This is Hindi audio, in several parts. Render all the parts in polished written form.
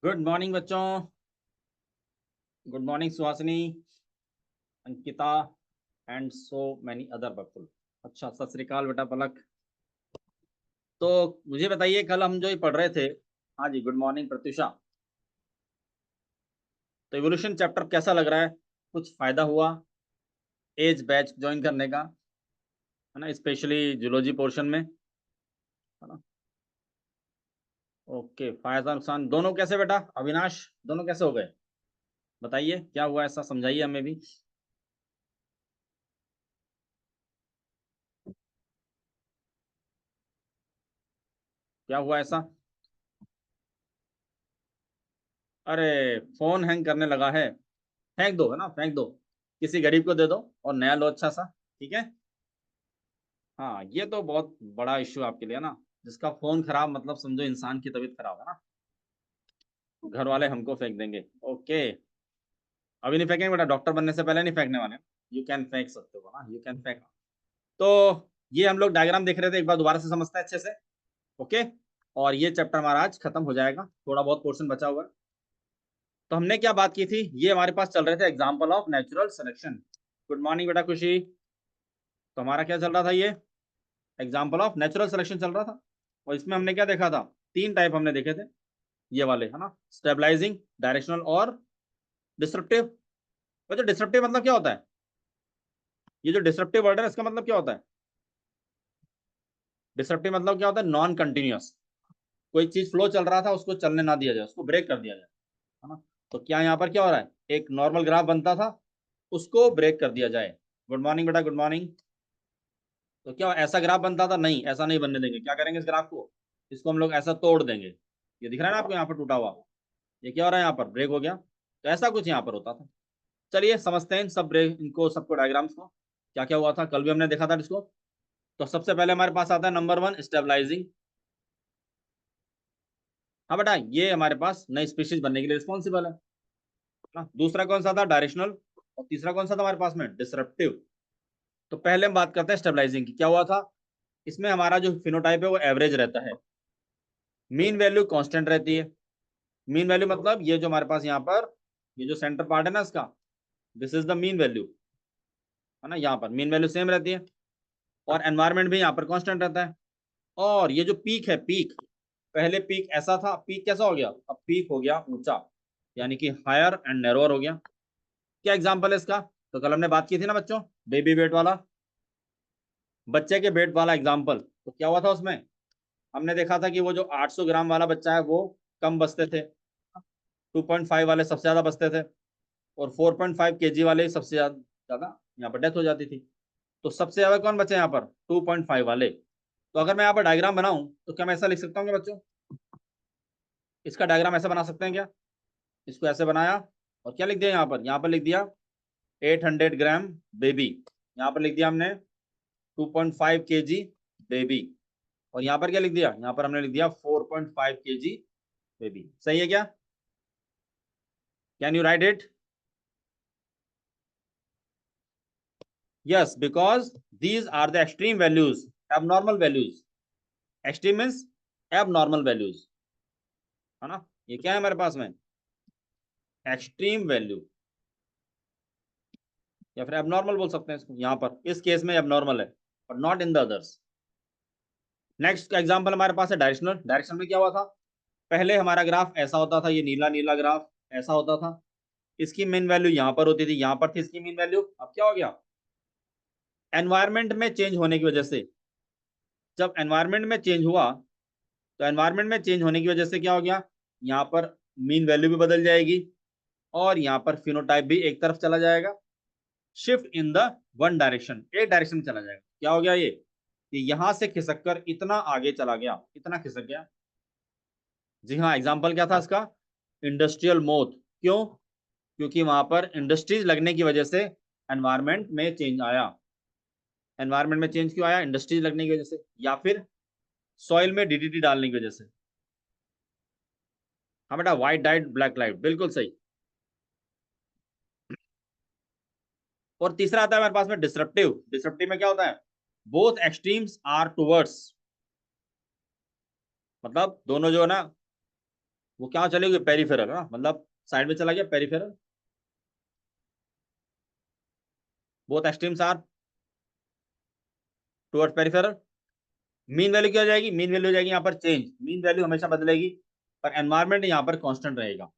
गुड मॉर्निंग बच्चों। Good morning Suhasini, Ankita and so many other people. अच्छा, सत श्री अकाल बेटा पलक। तो मुझे बताइए, कल हम जो ये पढ़ रहे थे। हाँ जी, गुड मॉर्निंग प्रत्युषा। तो इवोल्यूशन चैप्टर कैसा लग रहा है? कुछ फायदा हुआ एज बैच ज्वाइन करने का? है ना, स्पेशली जूलॉजी पोर्शन में, है ना। ओके, फायदा नुकसान दोनों कैसे बेटा? अविनाश, दोनों कैसे हो गए? बताइए क्या हुआ, ऐसा समझाइए हमें भी। क्या हुआ ऐसा? अरे, फोन हैंग करने लगा है। फेंक दो, है ना, फेंक दो, किसी गरीब को दे दो और नया लो अच्छा सा। ठीक है। हाँ, ये तो बहुत बड़ा इश्यू आपके लिए ना। जिसका फोन खराब मतलब समझो इंसान की तबीयत खराब है ना। घर वाले हमको फेंक देंगे। ओके, अभी नहीं फेंकेंगे बेटा, डॉक्टर बनने से पहले नहीं फेंकने वाले। यू कैन फेंक सकते हो ना, यू कैन फेंक। तो ये हम लोग डायग्राम देख रहे थे, एक बार दोबारा से समझते हैं अच्छे से। ओके, और ये चैप्टर हमारा आज खत्म हो जाएगा, थोड़ा बहुत पोर्शन बचा हुआ है। तो हमने क्या बात की थी, ये हमारे पास चल रहे थे example of natural selection. Good morning बेटा खुशी। तो हमारा क्या चल रहा था, ये एग्जाम्पल ऑफ नेचुरल सिलेक्शन चल रहा था। और इसमें हमने क्या देखा था? तीन टाइप हमने देखे थे, ये वाले, है ना, स्टेबलाइजिंग, डायरेक्शनल और डिस्ट्रप्टिव। तो जो डिस्ट्रप्टिव मतलब क्या होता है? ये जो डिस्ट्रप्टिव वर्ड है इसका मतलब क्या होता है? डिस्ट्रप्टिव मतलब क्या होता है? Non continuous. कोई चीज फ्लो चल रहा था, उसको चलने ना दिया जाए, उसको ब्रेक कर दिया जाए, है ना। तो क्या यहाँ पर क्या हो रहा है? एक नॉर्मल ग्राफ बनता था, उसको ब्रेक कर दिया जाए। गुड मॉर्निंग बेटा, गुड मॉर्निंग। तो क्या ऐसा ग्राफ बनता था? नहीं, ऐसा नहीं बनने देंगे। क्या करेंगे इस ग्राफ को? इसको हम लोग ऐसा तोड़ देंगे। ये दिख रहा है ना आपको यहाँ पर टूटा हुआ? ये क्या हो रहा है, यहाँ पर ब्रेक हो गया। तो ऐसा कुछ यहाँ पर होता था। चलिए समझते हैं इन सब ब्रेक, इनको सबको, डायग्राम्स को। क्या क्या हुआ था, कल भी हमने देखा था इसको। तो सबसे पहले हमारे पास आता है नंबर वन, स्टेबलाइजिंग। हाँ बेटा, ये हमारे पास नई स्पीशीज बनने के लिए रिस्पॉन्सिबल है ना। दूसरा कौन सा था? डायरेक्शनल। और तीसरा कौन सा था हमारे पास में? डिसरप्टिव। तो पहले हम बात करते हैं स्टेबलाइजिंग की। क्या हुआ था इसमें? हमारा जो फिनोटाइप है वो एवरेज रहता है, मीन वैल्यू कांस्टेंट रहती है। मीन वैल्यू मतलब ये जो हमारे पास यहाँ पर, ये जो सेंटर पार्ट है ना इसका, this is the mean value, है ना। यहाँ पर मीन वैल्यू सेम रहती है, और एनवायरमेंट भी यहाँ पर कांस्टेंट रहता है। और ये जो पीक है, पीक, पहले पीक ऐसा था, पीक कैसा हो गया? अब पीक हो गया ऊंचा, यानी कि हायर एंड नैरोअर हो गया। क्या एग्जांपल है इसका? तो कल हमने बात की थी ना बच्चों, बेबी वेट वाला, बच्चे के वेट वाला एग्जांपल। तो क्या हुआ था उसमें? हमने देखा था कि वो जो 800 ग्राम वाला बच्चा है वो कम बचते थे, 2.5 वाले सबसे ज्यादा बचते थे, और 4.5 केजी वाले सबसे ज्यादा ज्यादा यहाँ पर डेथ हो जाती थी। तो सबसे ज्यादा कौन बचे यहाँ पर? 2.5 वाले। तो अगर मैं यहाँ पर डायग्राम बनाऊं तो क्या मैं ऐसा लिख सकता हूँ क्या बच्चों? इसका डायग्राम ऐसा बना सकते हैं क्या? इसको ऐसे बनाया, और क्या लिख दिया यहाँ पर? यहाँ पर लिख दिया 800 ग्राम बेबी। यहाँ पर लिख दिया हमने 2.5 केजी बेबी। और यहाँ पर क्या लिख दिया? यहाँ पर हमने लिख दिया 4.5 केजी बेबी। सही है क्या? Can you write it? Yes, because these are the extreme values, abnormal values. Extreme means abnormal values, है ना। ये क्या है हमारे पास में? एक्सट्रीम वैल्यू, या फिर एबनॉर्मल बोल सकते हैं इसको। यहाँ पर इस केस में एबनॉर्मल है, और not in the others. Next example हमारे पास है डायरेक्शनल। डायरेक्शनल में क्या हुआ था? पहले हमारा ग्राफ ऐसा होता था, ये नीला नीला ग्राफ ऐसा होता था। इसकी मीन वैल्यू यहाँ पर होती थी, यहाँ पर थी इसकी मीन वैल्यू। अब क्या हो गया? एनवायरमेंट में चेंज होने की वजह से, जब एनवायरमेंट में चेंज हुआ, तो एनवायरमेंट में चेंज होने की वजह से क्या हो गया? यहाँ पर मीन वैल्यू भी बदल जाएगी, और यहाँ पर फिनोटाइप भी एक तरफ चला जाएगा। Shift in the one direction, एक डायरेक्शन में चला जाएगा। क्या हो गया ये? कि यहां से खिसक कर इतना आगे चला गया, इतना खिसक गया। जी हाँ, एग्जाम्पल क्या था इसका? Industrial moth. क्यों? क्योंकि वहां पर इंडस्ट्रीज लगने की वजह से एनवायरमेंट में चेंज आया। एनवायरमेंट में चेंज क्यों आया? इंडस्ट्रीज लगने की वजह से, या फिर सॉइल में डीडीटी डालने की वजह से। हाँ बेटा, व्हाइट डाइट ब्लैक लाइट, बिल्कुल सही। और तीसरा आता है हमारे पास में डिसरप्टिव। डिसरप्टिव में क्या होता है? बोथ एक्सट्रीम्स आर टूवर्ड्स, मतलब दोनों जो है ना, वो क्या चलेगी, पेरिफेरल है ना, मतलब साइड में चला गया peripheral. Both extremes are towards peripheral. Mean value क्या हो जाएगी, मीन वैल्यू हो जाएगी यहाँ पर चेंज, मीन वैल्यू हमेशा बदलेगी पर एनवायरमेंट यहाँ पर कांस्टेंट रहेगा।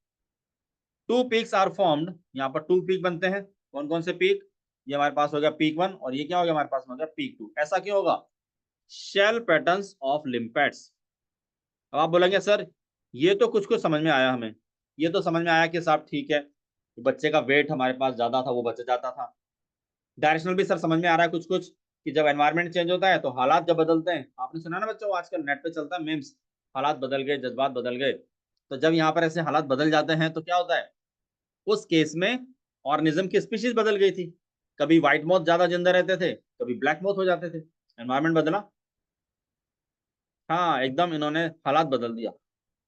टू पीक्स आर फॉर्म्ड, यहाँ पर टू पीक बनते हैं। कौन कौन से पीक, ये हमारे पास हो गया पीक 1 और ये क्या हो गया हमारे पास में हो गया पीक 2। ऐसा क्यों होगा, शेल पैटर्न्स ऑफ लिम्फेट्स। अब आप बोलेंगे सर ये तो कुछ कुछ समझ में आया हमें, ये तो समझ में आया कि साहब ठीक है बच्चे का वेट हमारे पास ज्यादा था वो बच जाता था। डायरेक्शनल भी सर समझ में आ रहा है कुछ कुछ, कि जब एनवायरनमेंट चेंज होता है तो हालात जब बदलते हैं, आपने सुना ना बच्चों आजकल नेट पे चलता है मीम्स, हालात बदल गए जज्बात बदल गए। तो जब यहाँ पर ऐसे हालात बदल जाते हैं तो क्या होता है, उस केस में ऑर्गेनिज्म की स्पीशीज बदल गई थी। कभी व्हाइट मौत ज्यादा जिंदा रहते थे, कभी ब्लैक मौत हो जाते थे, एनवायरनमेंट बदला। हाँ एकदम इन्होंने हालात बदल दिया।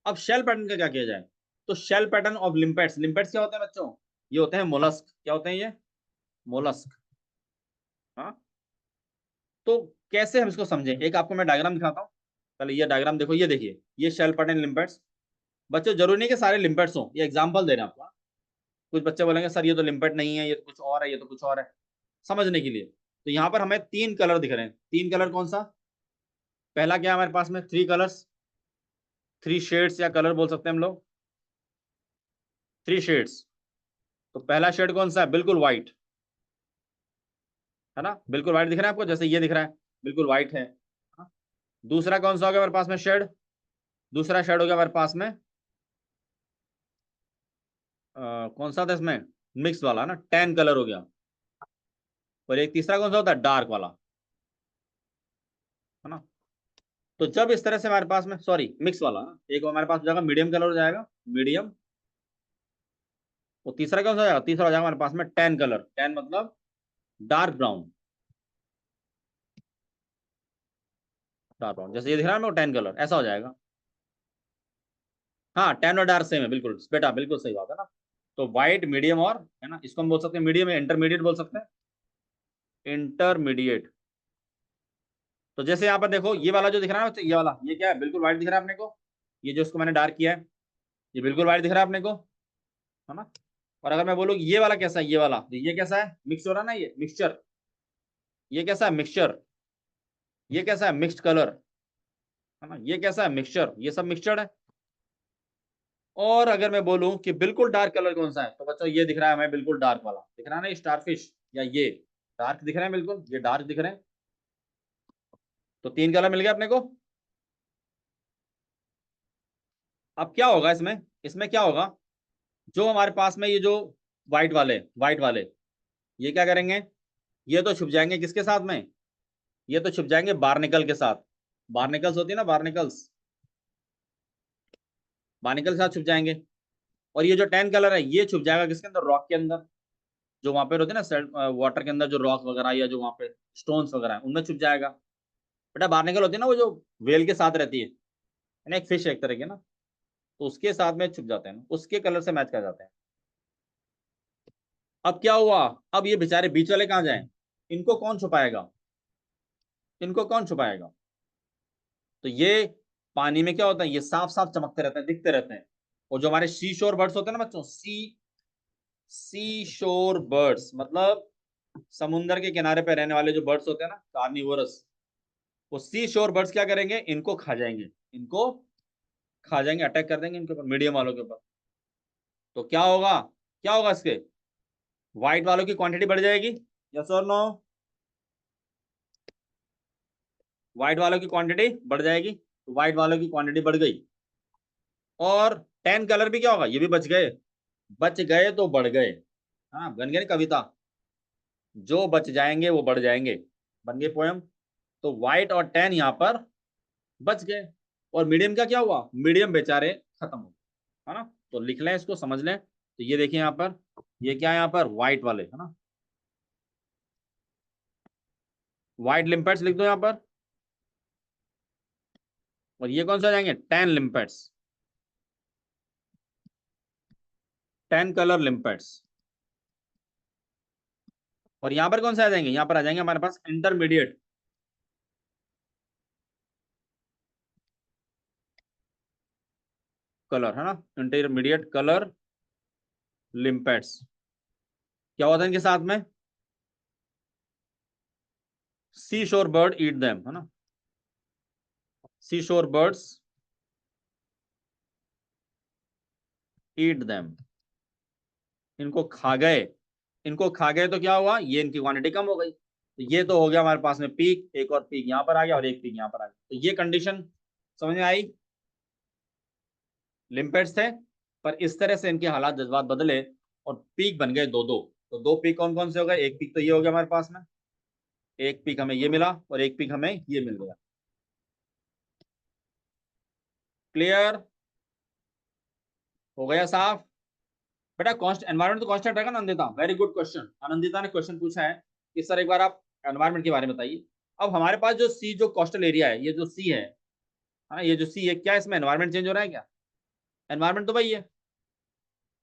अब शेल पैटर्न का क्या किया जाए, तो शेल पैटर्न ऑफ लिम्पेट्स, लिम्पेट्स क्या होते हैं बच्चों, ये होते हैं मोलस्क। क्या होते हैं ये, मोलस्क। हाँ तो कैसे हम इसको समझें, एक आपको मैं डायग्राम दिखाता हूँ। पहले ये डायग्राम देखो, ये देखिए ये शेल पैटर्न लिम्पेट्स। बच्चों जरूरी नहीं कि सारे लिम्पेट्स हो, ये एग्जांपल दे रहे हैं आपको। कुछ बच्चे बोलेंगे सर ये तो लिम्पेट नहीं है, ये तो कुछ और है, ये तो कुछ और है, समझने के लिए। तो यहाँ पर हमें तीन कलर दिख रहे हैं, तीन कलर कौन सा, पहला क्या है हमारे पास में, थ्री कलर्स, थ्री शेड्स या कलर बोल सकते हैं हम लोग, थ्री शेड्स। तो पहला शेड कौन सा है, बिल्कुल व्हाइट, है ना, बिल्कुल व्हाइट दिख रहा है आपको, जैसे ये दिख रहा है बिल्कुल व्हाइट है। हाँ? दूसरा कौन सा हो गया हमारे पास में शेड, दूसरा शेड हो गया हमारे पास में कौन सा था इसमें, मिक्स वाला ना, टैन कलर हो गया। और एक तीसरा कौन सा होता है, डार्क वाला, है ना। तो जब इस तरह से हमारे पास में, सॉरी मिक्स वाला ना, एक हमारे पास हो जाएगा मीडियम कलर हो जाएगा, मीडियम। और तीसरा कौन सा हो जाएगा, तीसरा हो जाएगा हमारे पास में टैन कलर, टैन मतलब डार्क ब्राउन, डार्क ब्राउन जैसे ये दिख रहा है ना टैन कलर, ऐसा हो जाएगा। हाँ टैन और डार्क सेम है, बिल्कुल बेटा बिल्कुल सही बात है ना। तो व्हाइट मीडियम और, है ना, इसको हम बोल सकते हैं मीडियम, इंटरमीडिएट बोल सकते हैं, इंटरमीडिएट। तो जैसे यहाँ पर देखो ये वाला जो दिख रहा है ना, ये वाला ये क्या है, बिल्कुल व्हाइट दिख रहा है अपने को, ये जो इसको मैंने डार्क किया है ये बिल्कुल व्हाइट दिख रहा है अपने को, है ना। और अगर मैं बोलूँ ये वाला कैसा है, ये वाला, तो ये कैसा है, मिक्स हो रहा है ना, ये मिक्सचर, ये कैसा है मिक्सचर, ये कैसा है मिक्स्ड कलर, है ना, ये कैसा है मिक्सचर, ये सब मिक्सचर है। और अगर मैं बोलूं कि बिल्कुल डार्क कलर कौन सा है, तो बच्चों ये दिख रहा है हमें बिल्कुल डार्क वाला, दिख रहा है ना, स्टारफिश, या ये डार्क दिख रहे हैं, बिल्कुल ये डार्क दिख रहे हैं। तो तीन कलर मिल गया अपने को। अब क्या होगा इसमें, इसमें क्या होगा, जो हमारे पास में ये जो व्हाइट वाले ये क्या करेंगे, ये तो छुप जाएंगे किसके साथ में, ये तो छुप जाएंगे बार्निकल के साथ, बार्निकल्स होती है ना, बार्निकल्स, बार्निकल के साथ छुप जाएंगे। और ये जो टैन कलर है ये छुप जाएगा किसके अंदर, रॉक के अंदर, जो वहां पे होते हैं ना वाटर के अंदर जो रॉक वगैरह या जो वहां पे स्टोन्स वगैरह है उनमें छुप जाएगा। बेटा बार्निकल होती है ना वो जो वेल के साथ रहती है ना, एक फिश एक तरह की ना, तो उसके साथ में छुप जाते हैं, उसके कलर से मैच कर जाते हैं। अब क्या हुआ, अब ये बेचारे बीच वाले कहाँ जाए, इनको कौन छुपाएगा, इनको कौन छुपाएगा। तो ये पानी में क्या होता है, ये साफ साफ चमकते रहते हैं, दिखते रहते हैं। और जो हमारे सी शोर बर्ड्स होते हैं ना बच्चों, सी शोर बर्ड्स मतलब समुन्द्र के किनारे पे रहने वाले जो बर्ड्स होते हैं ना, कार्निवोरस, वो सी शोर बर्ड्स क्या करेंगे, इनको खा जाएंगे, इनको खा जाएंगे, अटैक कर देंगे इनके ऊपर, मीडियम वालों के ऊपर। तो क्या होगा, क्या होगा इसके, व्हाइट वालों की क्वांटिटी बढ़ जाएगी, यस और नो, व्हाइट वालों की क्वांटिटी बढ़ जाएगी, तो व्हाइट वालों की क्वांटिटी बढ़ गई। और टेन कलर भी क्या होगा, ये भी बच गए, बच गए तो बढ़ गए। हाँ बन गई ना कविता, जो बच जाएंगे वो बढ़ जाएंगे, बन गई पोयम। तो व्हाइट और टेन यहाँ पर बच गए। और मीडियम का क्या हुआ, मीडियम बेचारे खत्म हो गए, है ना। तो लिख लें इसको, समझ लें, तो ये देखिए यहाँ पर, ये क्या है यहाँ पर, व्हाइट वाले, है ना, व्हाइट लिम्पेट्स लिख दो यहाँ पर। और ये कौन सा जाएंगे, टेन लिम्पेट्स, टेन कलर लिम्पेट्स। और यहाँ पर कौन से आ जाएंगे, यहाँ पर आ जाएंगे हमारे पास इंटरमीडिएट, कलर, है ना, इंटरमीडिएट कलर लिम्पेट्स। क्या होता है इनके साथ में? सी शोर बर्ड ईट देम, है ना, सी शोर बर्ड्स ईट देम, इनको खा गए। इनको खा गए तो क्या हुआ, ये इनकी क्वांटिटी कम हो गई। तो ये तो हो गया हमारे पास में पीक, एक और पीक यहाँ पर आ गया और एक पीक यहाँ पर आ गया। तो ये कंडीशन समझ में आई? लिम्पेट्स थे, पर इस तरह से इनके हालात जज्बात बदले और पीक बन गए दो दो। तो दो पीक कौन कौन से हो गए? एक पीक तो ये हो गया हमारे पास में, एक पीक हमें ये मिला और एक पीक हमें ये मिल गया। क्लियर हो गया साफ? बेटा कॉन्स्ट एनवायरमेंट तो कांस्टेंट रहेगा ना Anandita? Very good question, Anandita ने क्वेश्चन पूछा है कि सर एक बार आप एनवायरमेंट के बारे में बताइए। अब हमारे पास जो सी, जो कोस्टल एरिया है, ये जो सी है ना, ये जो सी है, क्या इसमें एनवायरमेंट चेंज हो रहा है क्या? एनवायरमेंट तो वही है।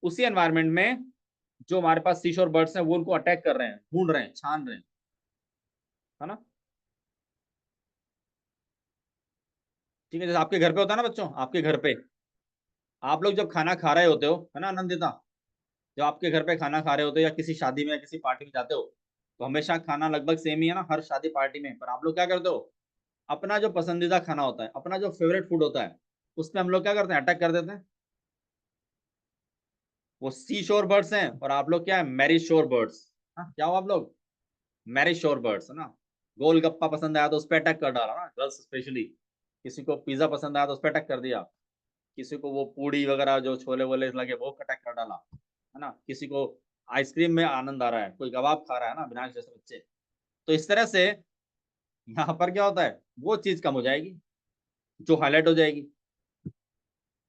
उसी एनवायरमेंट में जो हमारे पास सी शोर बर्ड्स हैं वो उनको अटैक कर रहे हैं, ढूंढ रहे हैं, छान रहे हैं, है ना। ठीक है, जैसे आपके घर पे होता है ना बच्चों, आपके घर पे आप लोग जब खाना खा रहे होते हो, है ना आनंदिता, जब आपके घर पे खाना खा रहे होते हो या किसी शादी में या किसी पार्टी में जाते हो, तो हमेशा खाना लगभग सेम ही है ना हर शादी पार्टी में। पर आप लोग क्या करते हो, अपना जो पसंदीदा खाना होता है, अपना जो फेवरेट फूड होता है, उसमें हम लोग क्या करते हैं, अटैक कर देते हैं। वो सी शोर बर्ड्स हैं और आप लोग क्या है, मैरी शोर बर्ड्स। हाँ, क्या हो आप लोग? मैरी शोर बर्ड्स, है ना। गोलगप्पा पसंद आया तो उस पर अटैक कर डाला ना, गर्ल्स स्पेशली। किसी को पिज्जा पसंद आया तो उस पर अटैक कर दिया। किसी को वो पूड़ी वगैरह जो छोले वोले लगे वो अटैक कर डाला, है ना। किसी को आइसक्रीम में आनंद आ रहा है, कोई कबाब खा रहा है ना, विनाश जैसे बच्चे। तो इस तरह से यहाँ पर क्या होता है, वो चीज कम हो जाएगी जो हाईलाइट हो जाएगी,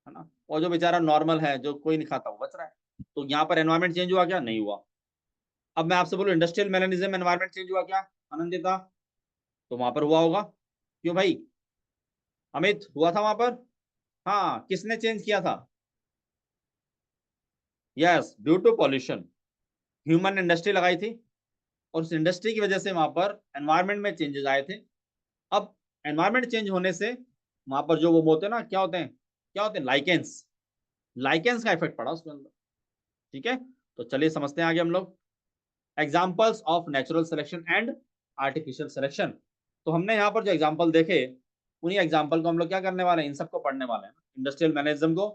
है ना। और जो बेचारा नॉर्मल है, जो कोई नहीं खाता, वो बच रहा है। तो यहाँ पर एनवायरमेंट चेंज हुआ क्या? नहीं हुआ। अब मैं आपसे बोलूं इंडस्ट्रियल मैकेनिज्म एनवायरमेंट चेंज हुआ क्या आनंदिता? तो वहां पर हुआ होगा। क्यों भाई? अमित, हुआ था वहां पर? हाँ, किसने चेंज किया था? Yes, due to pollution. Human industry लगाई थी और उस इंडस्ट्री की वजह से वहां पर एनवायरमेंट में चेंजेस आए थे। अब एनवायरमेंट चेंज होने से वहां पर जो वो होते हैं ना, क्या होते हैं, क्या होते हैं, लाइकेंस। लाइकेंस का इफेक्ट पड़ा उसके अंदर। ठीक है, तो चलिए समझते हैं आगे हम लोग। Examples of natural selection and artificial selection. तो हमने यहाँ पर जो एग्जाम्पल देखे, उन्हीं एग्जाम्पल को हम लोग क्या करने वाले हैं, इन सबको पढ़ने वाले हैं। इंडस्ट्रियल मैनेजम को,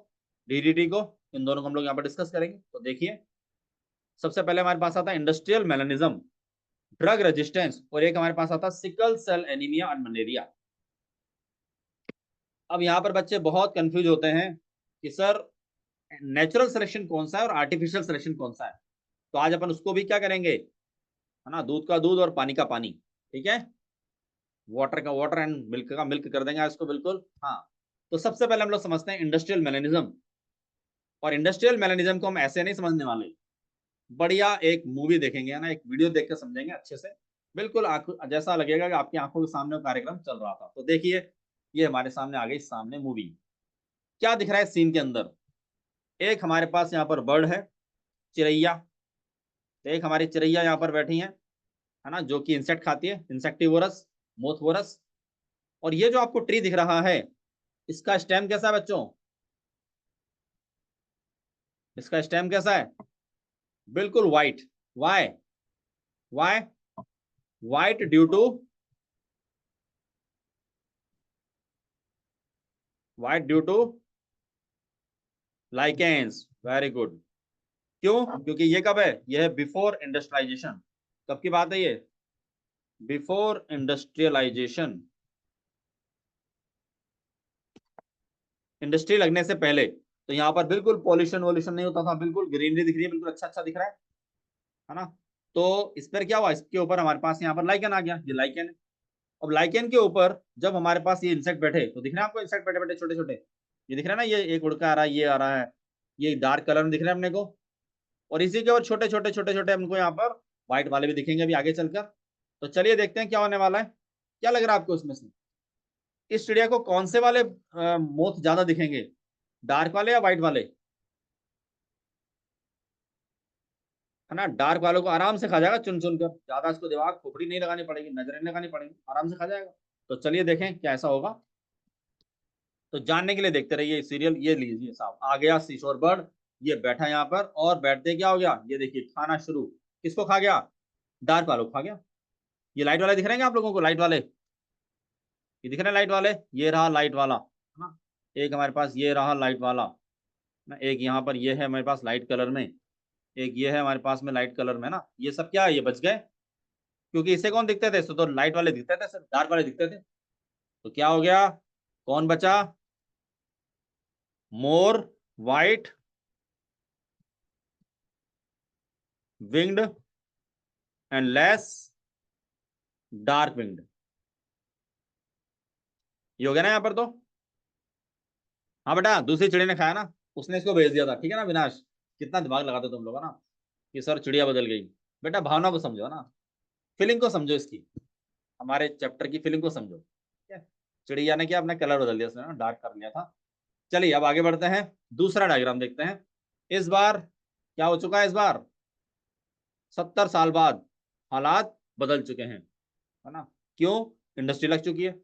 डीडीटी को, इन दोनों को हम लोग यहाँ पर डिस्कस करेंगे। तो देखिए, सबसे पहले हमारे पास आता है इंडस्ट्रियल मैनेजम, ड्रग रेजिस्टेंस, और एक हमारे पास आता है सिकल सेल एनीमिया और मलेरिया। अब यहाँ पर बच्चे बहुत कंफ्यूज होते हैं कि सर नेचुरल सिलेक्शन कौन सा है और आर्टिफिशियल सिलेक्शन कौन सा है। तो आज अपन उसको भी क्या करेंगे, है ना, दूध का दूध और पानी का पानी। ठीक है, वाटर का वाटर एंड मिल्क का मिल्क कर देंगे इसको, बिल्कुल। हाँ, तो सबसे पहले हम लोग समझते हैं इंडस्ट्रियल मैकेनिज्म। और इंडस्ट्रियल मैकेनिज्म को हम ऐसे नहीं समझने वाले, बढ़िया एक मूवी देखेंगे, है ना, एक वीडियो देख कर समझेंगे अच्छे से। बिल्कुल आंख जैसा लगेगा कि आपकी आंखों के सामने वो कार्यक्रम चल रहा था। तो देखिए, ये हमारे सामने आ गई, सामने मूवी। क्या दिख रहा है सीन के अंदर? एक हमारे पास यहाँ पर बर्ड है, चिड़ैया। तो एक हमारी चिड़ैया यहाँ पर बैठी है ना, जो कि इंसेक्ट खाती है, इंसेक्टिवोरस, मोथवोरस। और ये जो आपको ट्री दिख रहा है, इसका स्टेम कैसा है बच्चों? इसका स्टेम कैसा है? बिल्कुल white. Why? Why? White due to, white due to lichens. Very good. क्यों? क्योंकि ये कब है, ये है बिफोर इंडस्ट्रियलाइजेशन। कब की बात है ये? बिफोर इंडस्ट्रियलाइजेशन, इंडस्ट्री लगने से पहले। तो यहाँ पर बिल्कुल पॉल्यूशन वॉल्यूशन नहीं होता था, बिल्कुल ग्रीनरी दिख रही है, बिल्कुल अच्छा अच्छा दिख रहा है ना। तो इस पर क्या हुआ, इसके ऊपर हमारे पास यहाँ पर लाइकन आ गया, ये लाइकन है। अब लाइकेन के ऊपर जब हमारे पास ये इंसेक्ट बैठे, तो दिख रहा है आपको इंसेक्ट बैठे बैठे छोटे छोटे, ये दिख रहा है ना, ये एक उड़का आ रहा है, ये आ रहा है, ये डार्क कलर में दिख रहा है अपने को। और इसी के और छोटे छोटे छोटे छोटे हमको यहाँ पर व्हाइट वाले भी दिखेंगे अभी आगे चलकर। तो चलिए देखते हैं क्या होने वाला है। क्या लग रहा है आपको इसमें से, इस चिड़िया को कौन से वाले मोथ ज्यादा दिखेंगे, डार्क वाले या व्हाइट वाले? है ना, डार्क वालों को आराम से खा जाएगा चुन चुन कर, ज्यादा इसको दिमाग खोपड़ी नहीं लगानी पड़ेगी, नजरें नहीं लगानी पड़ेगी, आराम से खा जाएगा। तो चलिए देखें क्या ऐसा होगा। तो जानने के लिए देखते रहिए सीरियल। ये लीजिए साहब, आ गया सीशोर बर्ड, ये बैठा यहाँ पर और बैठते क्या हो गया, ये देखिए खाना शुरू। किसको खा गया, डार्क वालों को खा गया। ये लाइट वाले दिख रहे हैं आप लोगों को, लाइट वाले ये दिख रहे हैं, लाइट वाले, ये रहा लाइट वाला है ना, एक हमारे पास ये रहा लाइट वाला ना, एक यहाँ पर ये है हमारे पास लाइट कलर में, एक ये है हमारे पास में लाइट कलर में ना। ये सब क्या है, ये बच गए, क्योंकि इससे कौन दिखते थे, तो लाइट वाले दिखते थे, सिर्फ डार्क वाले दिखते थे। तो क्या हो गया, कौन बचा, more white winged and less dark winged. ये हो गया ना यहाँ पर तो। हाँ बेटा, दूसरी चिड़िया ने खाया ना, उसने इसको भेज दिया था, ठीक है ना विनाश। कितना दिमाग लगाते तुम लोग है ना, कि सर चिड़िया बदल गई। बेटा भावना को समझो ना, फीलिंग को समझो, इसकी हमारे चैप्टर की फीलिंग को समझो, ठीक है। चिड़िया ने क्या अपना कलर बदल दिया, उसने ना डार्क कर लिया था। चलिए अब आगे बढ़ते हैं, दूसरा डायग्राम देखते हैं। इस बार क्या हो चुका है, इस बार 70 साल बाद हालात बदल चुके हैं, है ना। क्यों, इंडस्ट्री लग चुकी है।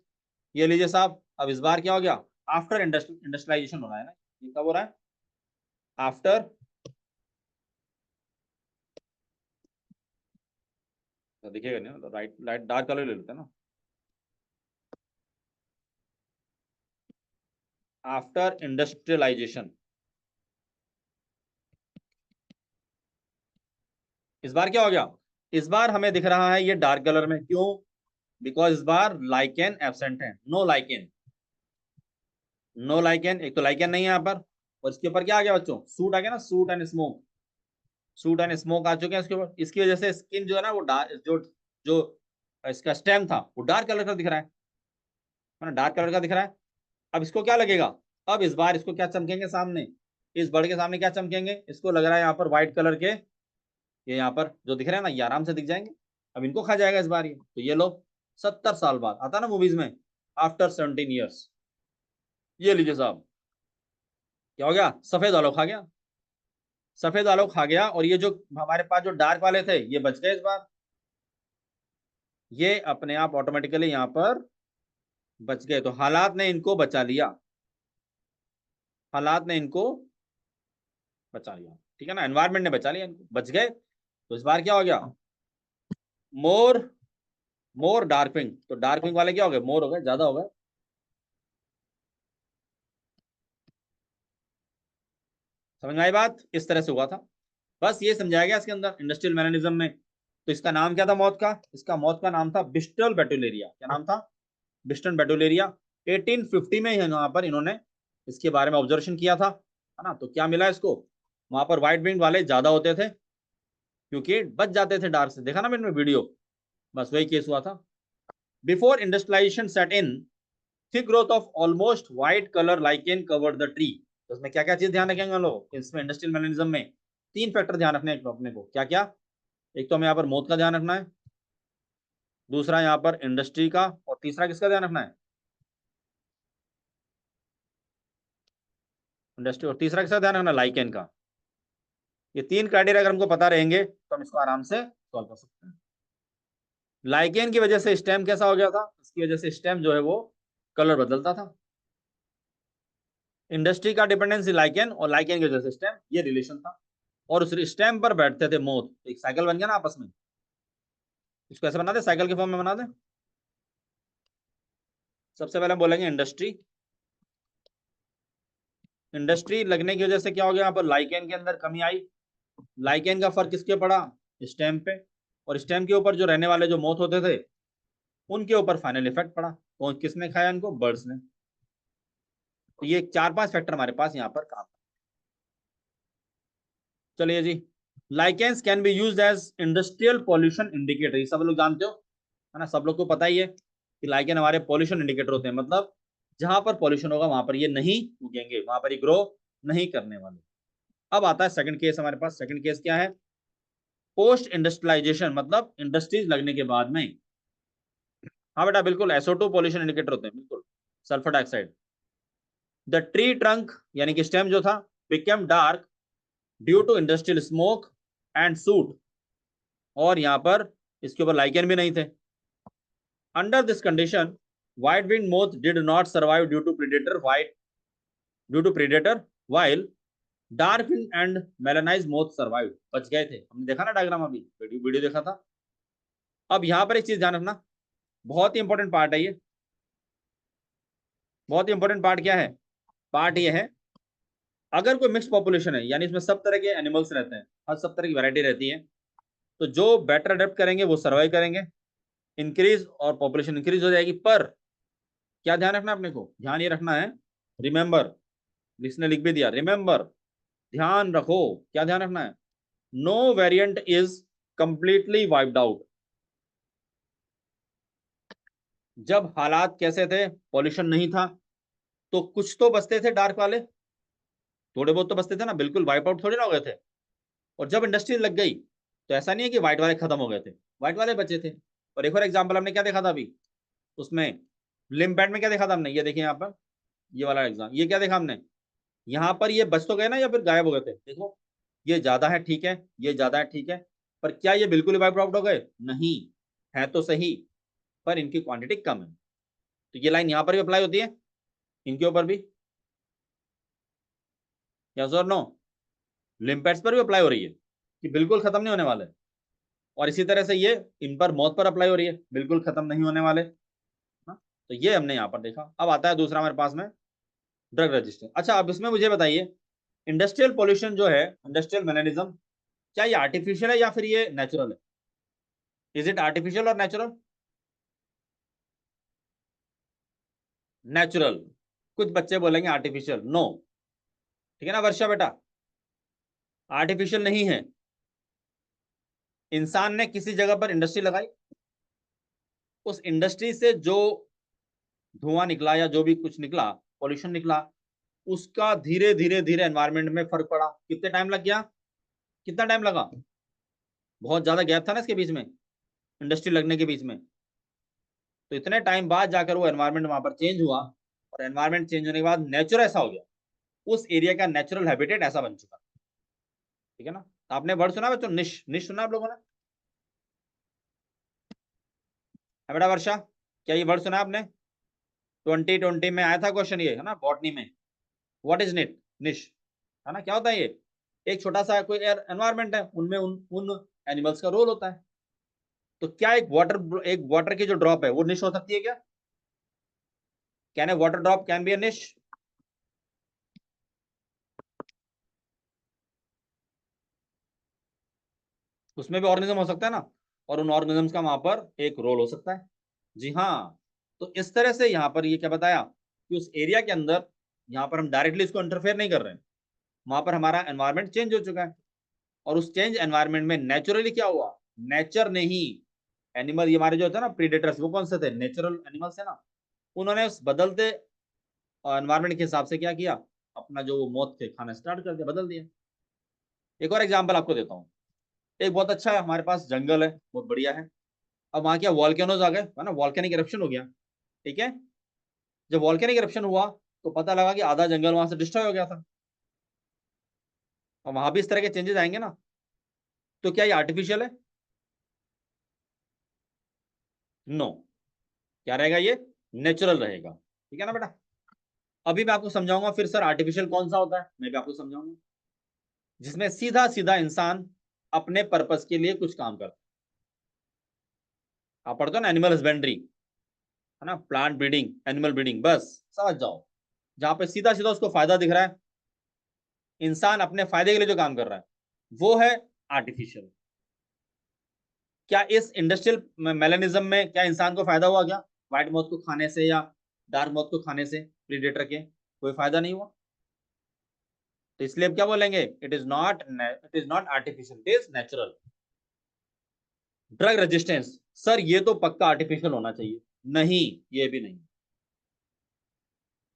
ये लीजिए साहब, अब इस बार क्या हो गया, आफ्टर इंडस्ट्रियलाइजेशन हो रहा है ना। ये कब हो रहा है, आफ्टर, तो दिखेगा नहीं ना, राइट लाइट डार्क कलर ले लेते हैं ना, आफ्टर इंडस्ट्रियलाइजेशन। इस बार क्या हो गया, इस बार हमें दिख रहा है ये डार्क कलर में, क्यों, बिकॉज इस बार लाइकेन एबसेंट है, नो लाइकेन, नो लाइकेन, एक तो लाइकेन नहीं है यहाँ पर, और इसके ऊपर क्या आ गया बच्चों, सूट आ गया ना, soot and smoke, soot and smoke आ चुके हैं इसके ऊपर। इसकी वजह से स्किन जो है ना वो डार्क, जो जो इसका स्टेम था वो डार्क कलर का दिख रहा है ना, डार्क कलर का दिख रहा है। अब इसको क्या लगेगा, अब इस बार इसको क्या चमकेंगे सामने, इस बर्ड के सामने क्या चमकेंगे, इसको लग रहा है यहाँ पर व्हाइट कलर के, ये यहाँ पर जो दिख रहे हैं ना, ये आराम से दिख जाएंगे। अब इनको खा जाएगा इस बार ये, तो ये लो 70 साल बाद आता ना मूवीज में, आफ्टर 17 ईयर्स। ये लीजिए साहब, क्या हो गया, सफेद वालों खा गया, सफेद वालों खा गया, और ये जो हमारे पास जो डार्क वाले थे ये बच गए इस बार, ये अपने आप ऑटोमेटिकली यहाँ पर बच गए। तो हालात ने इनको बचा लिया, हालात ने इनको बचा लिया, ठीक है ना, एनवायरमेंट ने बचा लिया इनको, बच गए। तो इस बार क्या हो गया, मोर, मोर डार्कविंग, तो डार्कविंग वाले क्या हो गए, मोर हो गए, ज्यादा हो गए। समझ में आई बात, इस तरह से हुआ था, बस ये समझाया गया इसके अंदर इंडस्ट्रियल मैकेनिज्म में। तो इसका नाम क्या था मौत का, इसका मौत का नाम था बिस्टल बेटुलेरिया। क्या नाम था, बिस्टन बेटुलेरिया। 1850 में यहाँ पर इन्होंने इसके बारे में ऑब्जर्वेशन किया था, है ना। तो क्या मिला इसको, वहां पर व्हाइट विंग वाले ज्यादा होते थे, क्योंकि बच जाते थे डार्क से, देखा ना मैंने वीडियो, बस वही केस हुआ था। Before industrialisation set in, thick growth of almost white colour lichen covered the tree. तो इसमें क्या क्या चीज ध्यान रखेंगे हम लोग, इसमें इंडस्ट्रियल मैकेनिज्म में 3 फैक्टर ध्यान रखने हैं अपने को, क्या क्या, एक तो हमें यहाँ पर मौत का ध्यान रखना है, दूसरा यहाँ पर इंडस्ट्री का, और तीसरा किसका ध्यान रखना है, इंडस्ट्री, और तीसरा किसका ध्यान रखना है, लाइकेन का। ये 3 क्राइटेरिया अगर हमको पता रहेंगे तो हम इसको आराम से सॉल्व कर सकते हैं। लाइकेन की वजह से स्टेम कैसा हो गया था, इसकी वजह से स्टेम जो है वो कलर बदलता था। इंडस्ट्री का डिपेंडेंसी लाइकेन, और लाइकेन की वजह से स्टेम, ये रिलेशन था। और उस स्टेम पर बैठते थे मोथ, एक साइकिल बन गया ना आपस में। इसको ऐसे बना दे, साइकिल के फॉर्म में बना दे। सबसे पहले हम बोलेंगे इंडस्ट्री, इंडस्ट्री लगने की वजह से क्या हो गया, यहाँ पर लाइकेन के अंदर कमी आई। लाइकेन का फर्क किसके पड़ा, स्टेम पे, और स्टेम के ऊपर जो रहने वाले जो मोथ होते थे उनके ऊपर फाइनल इफेक्ट पड़ा। कौन, किसने खाया इनको, बर्ड्स ने। तो ये 4-5 फैक्टर हमारे पास यहाँ पर काम। चलिए जी, lichens can be used as industrial pollution indicator, ये सब लोग जानते हो, है ना, सब लोग को पता ही है कि लाइकेन हमारे पॉल्यूशन इंडिकेटर होते हैं, मतलब जहां पर पॉल्यूशन होगा वहां पर ये नहीं उगेंगे, वहां पर ये ग्रो नहीं करने वाले। अब आता है सेकंड केस हमारे पास, सेकंड केस क्या है, पोस्ट इंडस्ट्रियलाइजेशन, मतलब इंडस्ट्रीज लगने के बाद में। हाँ बेटा बिल्कुल, SO2 पॉल्यूशन इंडिकेटर होते हैं, बिल्कुल, sulphur dioxide. The tree trunk यानी कि स्टेम जो था, became dark due to industrial smoke and soot, और यहाँ पर इसके ऊपर लाइकेन भी नहीं थे। Under this condition white wing moth did not survive due to predator white due to predator, while dark and melanised moth survive, बच गए थे। हमने देखा ना डायग्राम, अभी वीडियो देखा था। अब यहाँ पर एक चीज ध्यान रखना, बहुत ही इंपॉर्टेंट पार्ट है ये, बहुत ही इंपॉर्टेंट पार्ट क्या है, पार्ट ये है, अगर कोई मिक्स पॉपुलेशन है, यानी इसमें सब तरह के एनिमल्स रहते हैं, हर सब तरह की वैरायटी रहती है, तो जो बेटर अडेप्ट करेंगे वो सर्वाइव करेंगे, इंक्रीज और पॉपुलेशन इंक्रीज हो जाएगी। पर क्या ध्यान रखना अपने को, ध्यान ये रखना है, रिमेंबर, जिसने लिख भी दिया, रिमेंबर, ध्यान रखो, क्या ध्यान रखना है, no variant is completely wiped out. जब हालात कैसे थे, पॉल्यूशन नहीं था, तो कुछ तो बचते थे डार्क वाले, थोड़े बहुत तो बचते थे ना, बिल्कुल वाइप आउट थोड़े ना हो गए थे। और जब इंडस्ट्री लग गई तो ऐसा नहीं है कि व्हाइट वाले खत्म हो गए थे, व्हाइट वाले बचे थे। और एक और एग्जांपल हमने क्या देखा था अभी उसमें, लिम्पैट में क्या देखा था हमने, ये देखिए यहाँ पर, ये वाला एग्जाम, ये क्या देखा हमने, यहाँ पर ये बच तो गए ना या फिर गायब हो गए थे, देखो ये ज्यादा है ठीक है, ये ज्यादा है ठीक है, पर क्या ये बिल्कुल ही वाइप आउट हो गए, नहीं, है तो सही, पर इनकी क्वांटिटी कम है। तो ये लाइन यहाँ पर भी अप्लाई होती है, इनके ऊपर भी, यस और नो, लिम्पैट्स पर भी अप्लाई हो रही है कि बिल्कुल खत्म नहीं होने वाले, और इसी तरह से ये इन पर मौत पर अप्लाई हो रही है, बिल्कुल खत्म नहीं होने वाले। हाँ, तो ये हमने यहाँ पर देखा। अब आता है दूसरा हमारे पास में, ड्रग रजिस्टेंस। अच्छा, अब इसमें मुझे बताइए, इंडस्ट्रियल पोल्यूशन जो है, इंडस्ट्रियल मैनेरिज्म, क्या ये आर्टिफिशियल है या फिर ये नेचुरल है, इज इट आर्टिफिशियल और नेचुरल, नेचुरल, कुछ बच्चे बोलेंगे आर्टिफिशियल, नो, ठीक है ना वर्षा बेटा, आर्टिफिशियल नहीं है। इंसान ने किसी जगह पर इंडस्ट्री लगाई, उस इंडस्ट्री से जो धुआं निकला या जो भी कुछ निकला, पॉल्यूशन निकला, उसका धीरे धीरे धीरे एनवायरमेंट में फर्क पड़ा। कितने टाइम लग गया, कितना टाइम लगा, बहुत ज्यादा गैप था ना इसके बीच में, इंडस्ट्री लगने के बीच में, तो इतने टाइम बाद जाकर वो एनवायरमेंट वहां पर चेंज हुआ, और एनवायरमेंट चेंज होने के बाद नेचर ऐसा हो गया, उस एरिया का नेचुरल हैबिटेट ऐसा बन चुका, ठीक है ना। तो आपने वर्ड सुना बच्चों, निश, निश सुना आप लोगों ने, है बेटा वर्षा, क्या ये वर्ड सुना आपने, 2020 में आया था क्वेश्चन ये, है ना, बॉटनी में, व्हाट इज निट, निश, है ना, क्या होता है ये, एक छोटा सा कोई एनवायरमेंट है, उनमें उन एनिमल्स का रोल होता है। तो क्या एक वाटर की जो ड्रॉप है वो निश हो सकती है क्या, can a water drop can be a niche, उसमें भी ऑर्गेनिज्म हो सकता है ना, और उन ऑर्गेनिजम्स का वहां पर एक रोल हो सकता है। जी हाँ, तो इस तरह से यहाँ पर ये क्या बताया कि उस एरिया के अंदर, यहाँ पर हम डायरेक्टली इसको इंटरफेयर नहीं कर रहे हैं, वहां पर हमारा एनवायरमेंट चेंज हो चुका है, और उस चेंज एनवायरमेंट में नेचुरली क्या हुआ, नेचर ने ही, एनिमल, ये हमारे जो थे ना प्रीडेटर्स, वो कौन से थे, नेचुरल एनिमल्स है ना, उन्होंने उस बदलते एनवायरमेंट के हिसाब से क्या किया, अपना जो वो मौत थे खाना स्टार्ट कर दिया, बदल दिया। एक और एग्जाम्पल आपको देता हूँ, एक बहुत अच्छा है, हमारे पास जंगल है, बहुत बढ़िया है, अब वहां क्या वॉल्केनोज आ गए, है ना, वॉल्केनिक इरप्शन हो गया, ठीक है, जब वॉल्केनिक इरप्शन हुआ तो पता लगा कि आधा जंगल वहां से डिस्ट्रॉय हो गया था, और वहां भी इस तरह के चेंजेस आएंगे ना, तो क्या ये आर्टिफिशियल है, नो, क्या रहेगा ये, नेचुरल रहेगा, ठीक है ना बेटा। अभी मैं आपको समझाऊंगा फिर सर आर्टिफिशियल कौन सा होता है, मैं भी आपको समझाऊंगा, जिसमें सीधा सीधा इंसान अपने पर्पस के लिए कुछ काम करता है। आप पढ़ते हो ना एनिमल हस्बेंड्री, है ना, प्लांट ब्रीडिंग, एनिमल ब्रीडिंग, बस समझ जाओ, जहां पे सीधा सीधा उसको फायदा दिख रहा है, इंसान अपने फायदे के लिए जो काम कर रहा है, वो है आर्टिफिशियल। क्या इस इंडस्ट्रियल मेलेनिज्म में क्या इंसान को फायदा हुआ क्या, व्हाइट मौत को खाने से या डार्क मौत को खाने से, प्रीडेटर के, कोई फायदा नहीं हुआ। तो इसलिए अब क्या बोलेंगे, it is not artificial, it is natural. Drug resistance, sir ये तो पक्का आर्टिफिशियल होना चाहिए, नहीं, ये भी नहीं।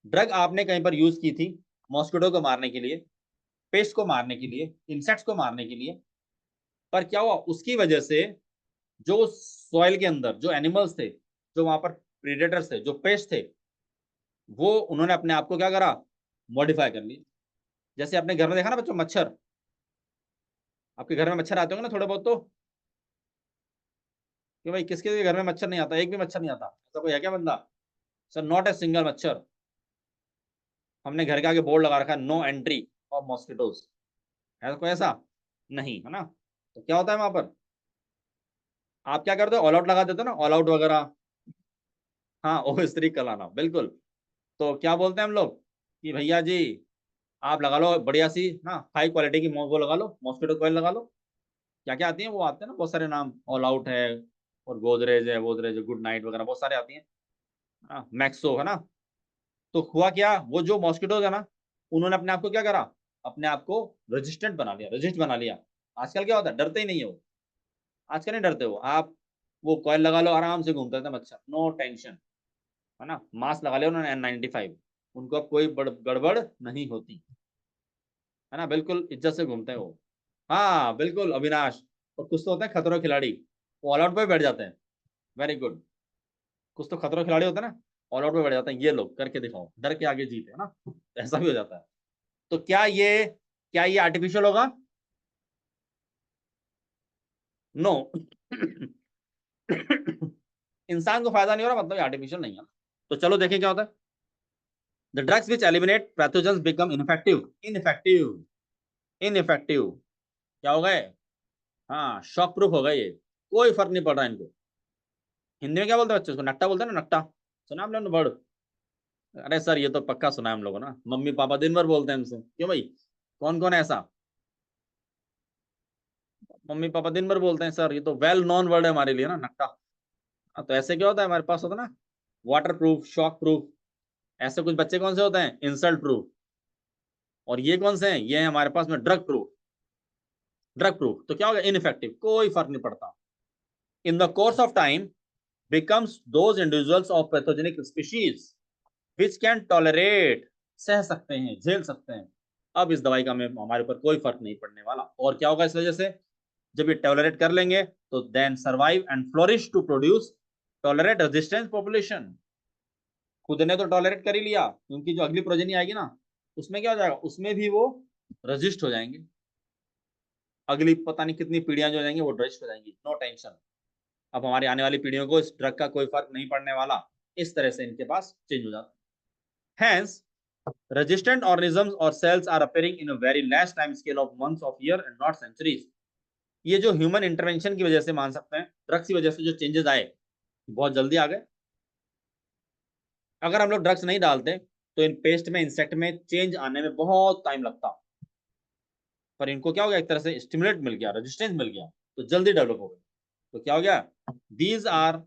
ड्रग आपने कहीं पर यूज की थी मॉस्किटो को मारने के लिए, पेस्ट को मारने के लिए, इंसेक्ट्स को मारने के लिए, पर क्या हुआ, उसकी वजह से जो सॉइल के अंदर जो एनिमल्स थे, जो वहां पर प्रीडेटर्स थे, जो पेस्ट थे, वो उन्होंने अपने आप को क्या करा, मॉडिफाई कर लिया। जैसे आपने घर में देखा ना बच्चों, मच्छर, आपके घर में मच्छर आते होंगे ना थोड़े बहुत तो, कि भाई किसके घर में मच्छर नहीं आता, एक भी मच्छर नहीं आता, ऐसा कोई है क्या बंदा, सर नॉट ए सिंगल मच्छर, हमने घर के आगे बोर्ड लगा रखा है नो एंट्री ऑफ मॉस्किटोज, है कोई ऐसा नहीं, है ना। तो क्या होता है वहां पर, आप क्या करते हो, ऑल आउट लगा देते हो ना, ऑल आउट वगैरह। हाँ, ओ स्त्री कलाना, बिल्कुल। तो क्या बोलते हैं हम लोग कि भैया जी आप लगा लो बढ़िया सी ना हाई क्वालिटी की वो लगा लो, मॉस्किटो कॉइल लगा लो। क्या क्या आती है, वो आते हैं ना बहुत सारे नाम, ऑल आउट है और गोदरेज है, गोदरेज गुड नाइट वगैरह बहुत सारे आती हैं, हाँ मैक्सो है ना। तो हुआ क्या, वो जो मॉस्किटोज है ना, उन्होंने अपने आप को क्या करा, अपने आप को रेजिस्टेंट बना लिया, रेजिस्ट बना लिया। आजकल क्या होता है, डरते ही नहीं है वो, आजकल नहीं डरते हो आप, वो कॉइल लगा लो आराम से घूमता था मच्छर, नो टेंशन, है ना। मास्क लगा लिया उन्होंने N95, उनको अब कोई गड़बड़ नहीं होती, है ना, बिल्कुल इज्जत से घूमते हैं वो। हाँ बिल्कुल अविनाश। और कुछ तो होते हैं खतरों खिलाड़ी, वो ऑल आउट पे बैठ जाते हैं, वेरी गुड। कुछ तो खतरों खिलाड़ी होते हैं ना, ऑल आउट पे बैठ जाते हैं, ये लोग करके दिखाओ, डर के आगे जीते, है ना। ऐसा भी हो जाता है। तो क्या ये आर्टिफिशियल होगा, नो। इंसान को फायदा नहीं हो रहा मतलब ये आर्टिफिशियल नहीं है। तो चलो देखें क्या होता है। The drugs which eliminate pathogens become ineffective, ineffective, ineffective, क्या हो गए, हाँ शॉक प्रूफ हो गए ये, कोई फर्क नहीं पड़ रहा इनको। हिंदी में क्या बोलते हैं बच्चे उसको, नट्टा बोलते हैं ना, नट्टा, सुना हम लोगों ने वर्ड। अरे सर ये तो पक्का सुना है हम लोगों ने ना, मम्मी पापा दिन भर बोलते हैं हमसे, क्यों भाई, कौन कौन है ऐसा, मम्मी पापा दिन भर बोलते हैं सर, ये तो वेल नोन वर्ड है हमारे लिए ना, नट्टा। हाँ, तो ऐसे क्या होता है हमारे पास होता है ना, वाटर प्रूफ, शॉक प्रूफ, ऐसे कुछ बच्चे कौन से होते हैं, इंसल्ट प्रूफ। और ये कौन से हैं, ये है हमारे पास में ड्रग प्रूफ, ड्रग प्रूफ। तो क्या होगा, इनइफेक्टिव, कोई फर्क नहीं पड़ता। In the course of time becomes those individuals of pathogenic species which can tolerate, सह सकते हैं, झेल सकते हैं। अब इस दवाई का में हमारे ऊपर कोई फर्क नहीं पड़ने वाला। और क्या होगा इस वजह से, जब ये टॉलरेट कर लेंगे तो then survive and flourish to produce tolerate resistance population. खुद ने तो टॉलरेट कर ही लिया, क्योंकि जो अगली प्रोजेनी आएगी ना, उसमें क्या हो जाएगा, उसमें भी वो रजिस्ट हो जाएंगे, अगली पता नहीं कितनी पीढ़ियां जो हो जाएंगी वो रजिस्ट हो जाएंगी, नो टेंशन। अब हमारी आने वाली पीढ़ियों को इस ड्रग का कोई फर्क नहीं पड़ने वाला, इस तरह से इनके पास चेंज हो जाता है। Hence, resistant organisms or cells are appearing in a very less time scale of months of year and not centuries. ये जो ह्यूमन इंटरवेंशन की वजह से मान सकते हैं, ड्रग्स की वजह से जो चेंजेस आए बहुत जल्दी आ गए। अगर हम लोग ड्रग्स नहीं डालते तो इन पेस्ट में, इंसेक्ट में चेंज आने में बहुत टाइम लगता, पर इनको क्या हो गया, एक तरह से स्टिमुलेट मिल गया, रेजिस्टेंस मिल गया, तो जल्दी डेवलप हो गए। तो क्या हो गया, these are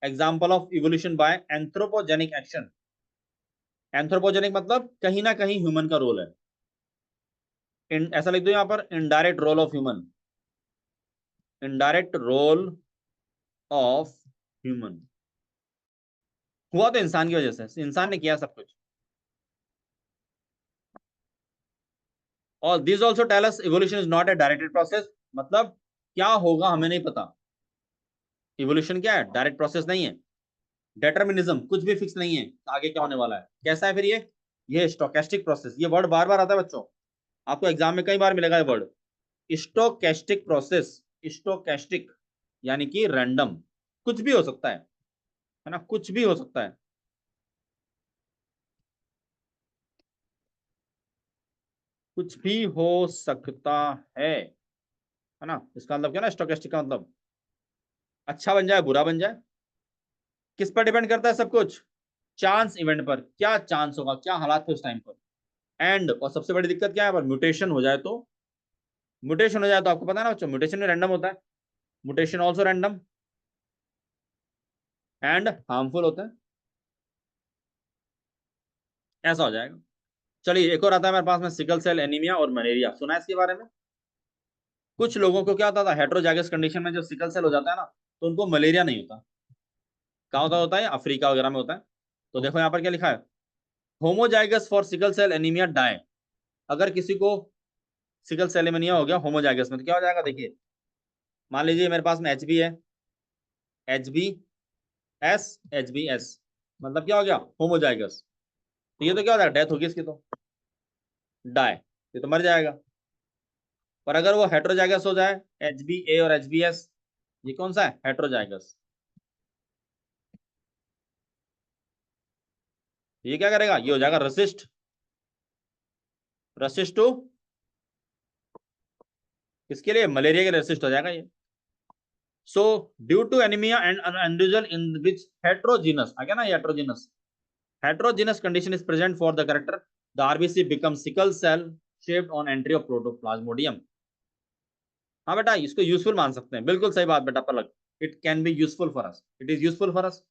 example of evolution by anthropogenic action. Anthropogenic मतलब कहीं ना कहीं ह्यूमन का रोल है, ऐसा लिख दो यहां पर, indirect role of human, indirect role of human. हुआ तो इंसान की वजह से, इंसान ने किया सब कुछ। और this also tell us evolution is not a directed process, मतलब क्या होगा हमें नहीं पता। इवोल्यूशन क्या है, डायरेक्ट प्रोसेस नहीं है। डिटर्मिनिज्म, कुछ भी फिक्स नहीं है आगे क्या होने वाला है, कैसा है फिर ये स्टोकेस्टिक प्रोसेस, ये वर्ड बार बार आता है बच्चों, आपको एग्जाम में कई बार मिलेगा ये वर्ड, स्टोकेस्टिक प्रोसेस। स्टोकेस्टिक यानी कि रैंडम, कुछ भी हो सकता है ना, कुछ भी हो सकता है। कुछ भी हो सकता है ना, इसका मतलब क्या ना, स्टोकेस्टिक का मतलब अच्छा बन जाए बुरा बन जाए, किस पर डिपेंड करता है सब कुछ, चांस इवेंट पर, क्या चांस होगा, क्या हालात थे उस टाइम पर। एंड और सबसे बड़ी दिक्कत क्या है, पर म्यूटेशन हो जाए तो, म्यूटेशन हो जाए तो आपको पता है ना बच्चों, म्यूटेशन में रैंडम होता है, mutation also random and harmful होता है, ऐसा हो जाएगा। चलिए एक और आता है मेरे पास में, सिकल सेल एनीमिया और मलेरिया, सुना है इसके बारे में। कुछ लोगों को क्या होता था, हेट्रोजाइगस कंडीशन में जब सिकल सेल हो जाता है ना, तो उनको मलेरिया नहीं होता। कहाँ होता है, अफ्रीका वगैरह में होता है। तो देखो यहाँ पर क्या लिखा है, homozygous for sickle cell anaemia die. अगर किसी को सिकल सेल एनीमिया हो गया होमोजाइगस में, तो क्या हो जाएगा, देखिए मान लीजिए मेरे पास में एच बी है, H B S, H B S, मतलब क्या हो गया, होमोजाइगस। तो ये तो क्या हो जाएगा, डेथ होगी इसकी तो, डाई, ये तो मर जाएगा। पर अगर वो हेट्रोजाइगस हो जाए, एच बी ए और एच बी एस, ये कौन सा है, हेट्रोजाइगस, ये क्या करेगा, ये हो जाएगा रेसिस्ट, रेसिस्ट टू किसके लिए? मलेरिया के रेसिस्ट हो जाएगा ये। So due to anaemia and individual in which heterogeneous, आ गया ना heterogeneous, heterogeneous condition is present for the character, the RBC becomes sickle cell shaped on entry of protoplasmodium. हाँ बेटा, इसको यूजफुल मान सकते हैं, बिल्कुल सही बात बेटा Palak, it can be useful for us, it is useful for us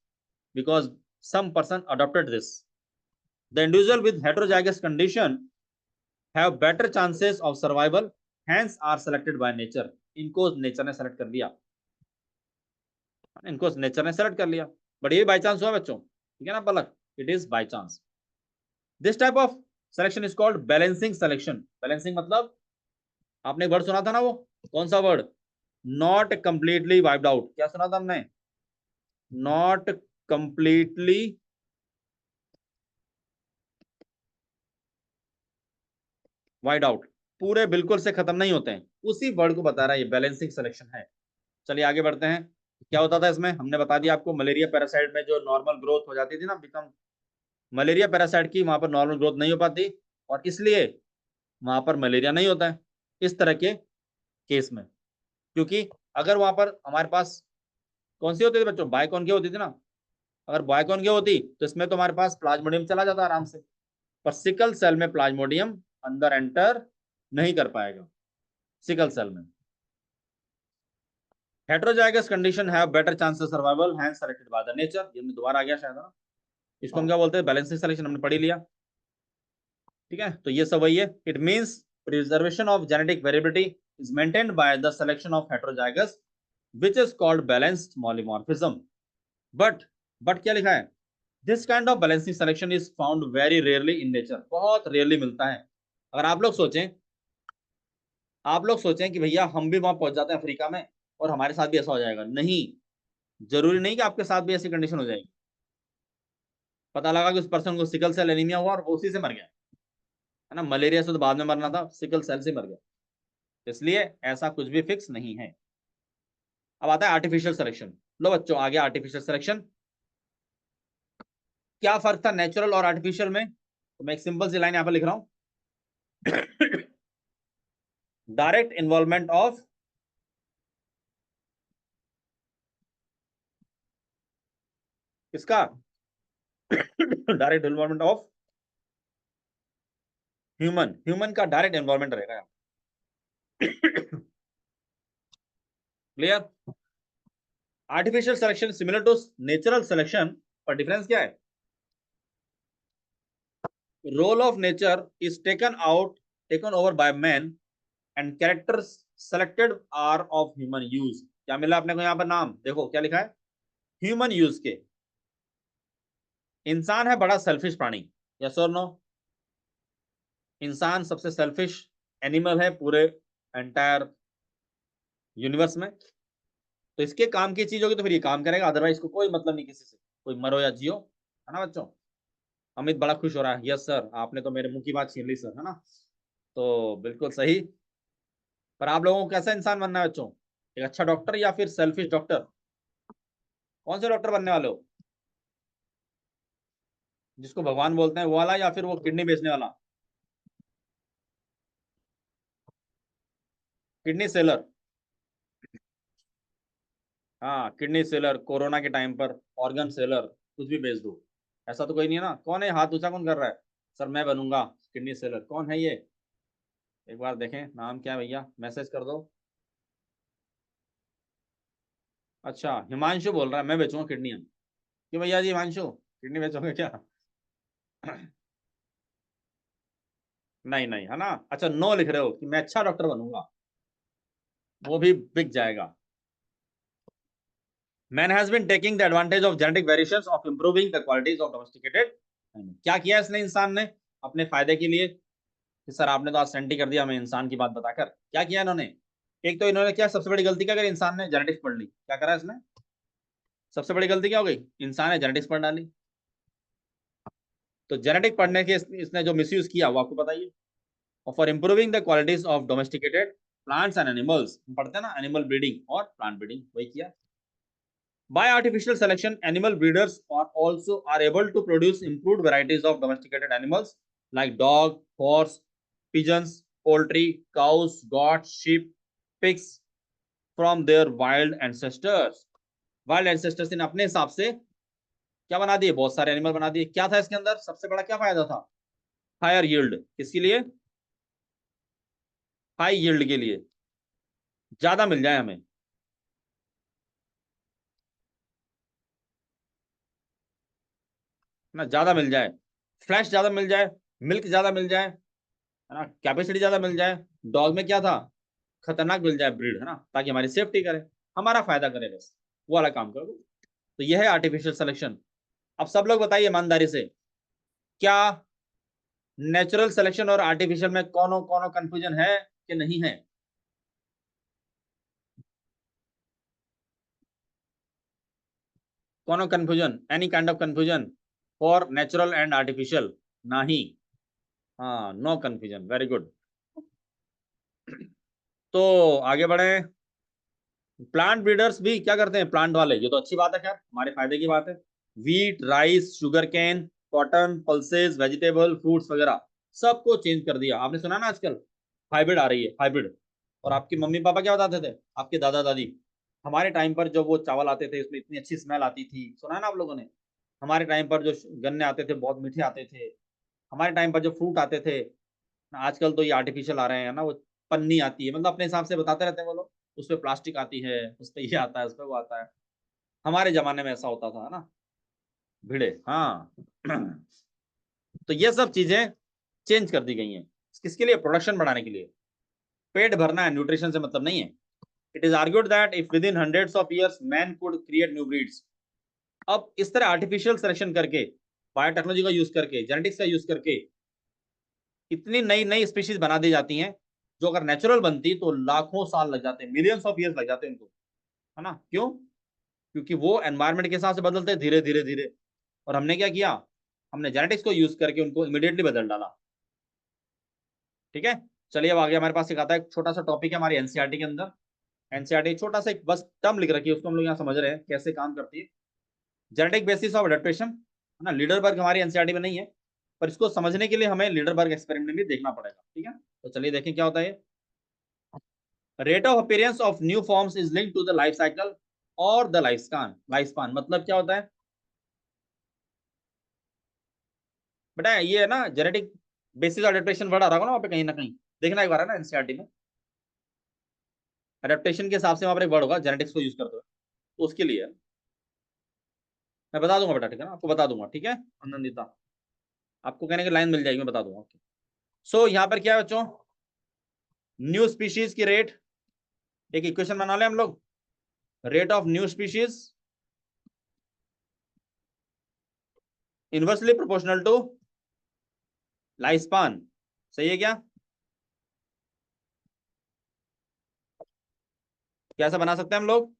because some person adopted this. The individual with heterozygous condition have better chances of survival, hence are selected by nature. इनको नेचर ने सेलेक्ट कर लिया, इनको नेचर ने सेलेक्ट कर लिया, बट ये बाई चांस हुआ बच्चों, ठीक है ना Palak, it is by chance. This type of selection is called balancing selection. Balancing मतलब आपने एक वर्ड सुना था ना, वो कौन सा word? Not completely wiped out. क्या सुना था हमने? नॉट कंप्लीटली वाइड आउट, पूरे बिल्कुल से खत्म नहीं होते हैं, उसी वर्ड को बता रहा है, ये बैलेंसिंग सिलेक्शन है. चलिए आगे बढ़ते हैं. क्या होता था इसमें? हमने बता दिया आपको, मलेरिया पैरासाइट में जो नॉर्मल ग्रोथ हो जाती थी ना, बिकम मलेरिया पैरासाइट की वहां पर नॉर्मल ग्रोथ नहीं हो पाती, और इसलिए वहां पर मलेरिया नहीं होता है इस तरह के केस में. क्योंकि अगर वहां पर हमारे पास कौन सी होती थी बच्चों? बायकॉन की होती थी ना. अगर बायकॉन की होती तो इसमें तो हमारे पास प्लाज्मोडियम चला जाता आराम से, पर सिकल सेल में प्लाज्मोडियम अंदर एंटर नहीं कर पाएगा. सिकल सेल में heterozygous condition have better chances of survival, hence selected by the nature. ये दोबारा आ गया शायद ना, इसको हम क्या बोलते हैं? बैलेंसिंग सिलेक्शन, हमने पढ़ ही लिया. ठीक है, तो ये सब वही है. It means preservation of genetic variability is maintained by the selection of heterozygous which is called balanced polymorphism. But क्या लिखा है? This kind of balancing selection is found very rarely in nature. बहुत रेयरली मिलता है. अगर आप लोग सोचें कि भैया हम भी वहां पहुंच जाते हैं अफ्रीका में और हमारे साथ भी ऐसा हो जाएगा, नहीं, जरूरी नहीं कि आपके साथ भी ऐसी कंडीशन हो जाएगी. पता लगा कि उस पर्सन को सिकल सेल एनीमिया हुआ और वो उसी से मर गया, है ना. मलेरिया से तो बाद में मरना था, सिकल सेल से मर गया. इसलिए ऐसा कुछ भी फिक्स नहीं है. अब आता है आर्टिफिशियल सिलेक्शन. लो बच्चों, आ गया आर्टिफिशियल सिलेक्शन. क्या फर्क था नेचुरल और आर्टिफिशियल में? तो मैं एक सिंपल सी लाइन यहां पर लिख रहा हूं. डायरेक्ट इन्वॉल्वमेंट ऑफ किसका? डायरेक्ट इन्वॉल्वमेंट ऑफ ह्यूमन का डायरेक्ट इन्वॉल्वमेंट रहेगा. Clear? Artificial selection similar to natural selection, पर डिफरेंस क्या है? Role of nature is taken over by man and characters selected are of human use. क्या मिला अपने को यहाँ पर नाम? देखो क्या लिखा है, ह्यूमन यूज के. इंसान है बड़ा सेल्फिश प्राणी, यस और नो? इंसान सबसे सेल्फिश एनिमल है पूरे एंटायर यूनिवर्स में. तो इसके काम की चीज होगी तो फिर ये काम करेगा, अदरवाइज इसको कोई मतलब नहीं किसी से, कोई मरो या जियो, है ना बच्चों. अमित बड़ा खुश हो रहा है, यस सर, आपने तो मेरे मुंह की बात छीन ली सर, है ना. तो बिल्कुल सही. पर आप लोगों को कैसा इंसान बनना है बच्चों? एक अच्छा डॉक्टर या फिर सेल्फिश डॉक्टर? कौन से डॉक्टर बनने वाले हो? जिसको भगवान बोलते हैं वो वाला, या फिर वो किडनी बेचने वाला? Kidney seller. हाँ, किडनी सेलर, कोरोना के टाइम पर ऑर्गन सेलर, कुछ भी बेच दो. ऐसा तो कोई नहीं है ना. कौन है हाथ ऊंचा, कौन कर रहा है? सर मैं बनूंगा किडनी सेलर. कौन है ये? एक बार देखें नाम क्या है भैया, मैसेज कर दो. अच्छा, हिमांशु बोल रहा है मैं बेचूंगा किडनियां. क्यों भैया जी, हिमांशु किडनी बेचोगे क्या? नहीं नहीं, है ना. अच्छा, नो लिख रहे हो कि मैं अच्छा डॉक्टर बनूंगा, वो भी बिक जाएगा. Man has been taking the advantage of genetic variations of improving the qualities of domesticated animal. क्या किया इसने इंसान ने अपने फायदे के लिए? कि सर आपने तो आज सेंटी कर दिया हमें इंसान की बात बताकर. क्या किया इन्होंने? एक तो इन्होंने क्या सबसे बड़ी गलती क्या करी? इंसान ने जेनेटिक्स पढ़ ली. क्या करा इसने? सबसे बड़ी गलती क्या हो गई? इंसान ने जेनेटिक्स पढ़ डाली. तो जेनेटिक पढ़ने के इसने जो मिसयूज किया वो आपको बताइए. और for improving the qualities of domesticated plants and animals, पढ़ते हैं ना एनिमल ब्रीडिंग और प्लांट ब्रीडिंग, वही किया. By artificial selection, animal breeders are able to produce improved varieties of domesticated animals like dog, horse, pigeons, poultry, cows, goats, sheep, pigs from their wild ancestors. Wild ancestors ने अपने हिसाब से क्या बना दिए, बहुत सारे एनिमल बना दिए। क्या था इसके अंदर, सबसे बड़ा क्या फायदा था, हायर यील्ड। किसके लिए, हाई यील्ड के लिए, ज्यादा मिल जाए हमें ना, ज्यादा मिल जाए, फ्लैश ज्यादा मिल जाए, मिल्क ज्यादा मिल जाए, है ना, कैपेसिटी ज्यादा मिल जाए। डॉग में क्या था, खतरनाक मिल जाए ब्रीड, है ना, ताकि हमारी सेफ्टी करे, हमारा फायदा करे, बस वो वाला काम करो। तो यह है आर्टिफिशियल सिलेक्शन। अब सब लोग बताइए ईमानदारी से, क्या नेचुरल सिलेक्शन और आर्टिफिशियल में कौन कौन कंफ्यूजन है कि नहीं है? कौन confusion, any kind of confusion for natural and artificial? नहीं, हाँ, नो कंफ्यूजन, वेरी गुड। तो आगे बढ़े। प्लांट ब्रीडर्स भी क्या करते हैं, प्लांट वाले, ये तो अच्छी बात है, खैर हमारे फायदे की बात है। Wheat, rice, sugar cane, cotton, pulses, vegetable, fruits वगैरह सबको चेंज कर दिया। आपने सुना ना आजकल हाइब्रिड आ रही है, हाइब्रिड। और आपके मम्मी पापा क्या बताते थे, आपके दादा दादी, हमारे टाइम पर जो वो चावल आते थे उसमें इतनी अच्छी स्मेल आती थी, सुना है ना आप लोगों ने। हमारे टाइम पर जो गन्ने आते थे बहुत मीठे आते थे। हमारे टाइम पर जो फ्रूट आते थे, आजकल तो ये आर्टिफिशियल आ रहे हैं ना, वो पन्नी आती है, मतलब अपने हिसाब से बताते रहते हैं वो लोग, उस पर प्लास्टिक आती है, उस पर ये आता है, उस पर वो आता है। हमारे जमाने में ऐसा होता था ना, भिड़े, हाँ। तो ये सब चीजें चेंज कर दी गई हैं, किसके लिए, प्रोडक्शन बढ़ाने के लिए। पेट भरना है, न्यूट्रिशन से मतलब नहीं है। It is argued that if with in hundreds of years man could create new breeds. अब इस तरह आर्टिफिशियल सिलेक्शन करके, बायोटेक्नोलॉजी का यूज करके, जेनेटिक्स का यूज करके इतनी नई नई स्पीशीज बना दी जाती हैं, जो अगर नेचुरल बनती तो लाखों साल लग जाते, मिलियंस ऑफ ईयर्स लग जाते उनको, है ना। क्यों, क्योंकि वो एनवायरमेंट के हिसाब से बदलते धीरे धीरे धीरे। और हमने क्या किया, हमने जेनेटिक्स को यूज करके उनको इमीडिएटली बदल डाला। ठीक है, चलिए अब आगे हमारे पास सिखाता है, एक छोटा सा टॉपिक है हमारी एनसीईआरटी के अंदर। एनसीईआरटी छोटा सा एक बस टर्म लिख रखी है, उसको हम लोग यहाँ समझ रहे हैं कैसे काम करती है। जेनेटिक बेसिस ऑफ अडेप्टेशन, है ना, लीडरबर्ग हमारी एनसीईआरटी में नहीं है, पर इसको समझने के लिए हमें लीडरबर्ग एक्सपेरिमेंट भी देखना पड़ेगा। ठीक है, तो चलिए देखें क्या होता है। Rate of appearance of new forms is linked to the life cycle और the life span. Life span मतलब क्या होता है बेटा, ये है ना जेनेटिक बेसिस अडेप्टेशन वर्ड आ रहा होगा ना वहाँ पे कहीं ना कहीं, देखना एक बार, है ना, एनसीईआरटी में अडेप्टेशन के हिसाब से वहाँ पर एक वर्ड होगा जेनेटिक्स को यूज करते हुए, तो उसके लिए मैं बता दूंगा बेटा, ठीक है ना, आपको बता दूंगा, ठीक है आनंदिता, आपको कहने की लाइन मिल जाएगी, मैं बता दूंगा। सो यहाँ पर क्या है बच्चों, न्यू स्पीशीज की रेट, एक इक्वेशन बना ले हम लोग, rate of new species inversely proportional to life span. सही है क्या, कैसा बना सकते हैं हम लोग,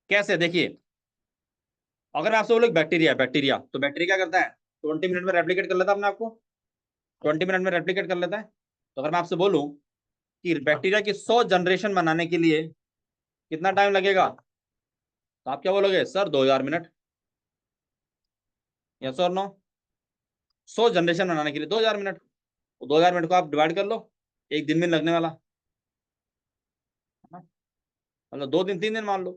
कैसे देखिए, अगर मैं आपसे बोलूं बैक्टीरिया, बैक्टीरिया तो बैक्टीरिया क्या करता है, 20 मिनट में रेप्लिकेट कर लेता है अपने आपको, 20 मिनट में रेप्लिकेट कर लेता है। तो अगर मैं आपसे बोलूं कि बैक्टीरिया की 100 जनरेशन बनाने के लिए कितना टाइम लगेगा, तो आप क्या बोलोगे, सर 2000 मिनट, यस और नो। 100 जनरेशन बनाने के लिए 2000 मिनट, तो 2000 मिनट को आप डिवाइड कर लो, एक दिन में लगने वाला, है ना? मतलब 2 दिन 3 दिन मान लो।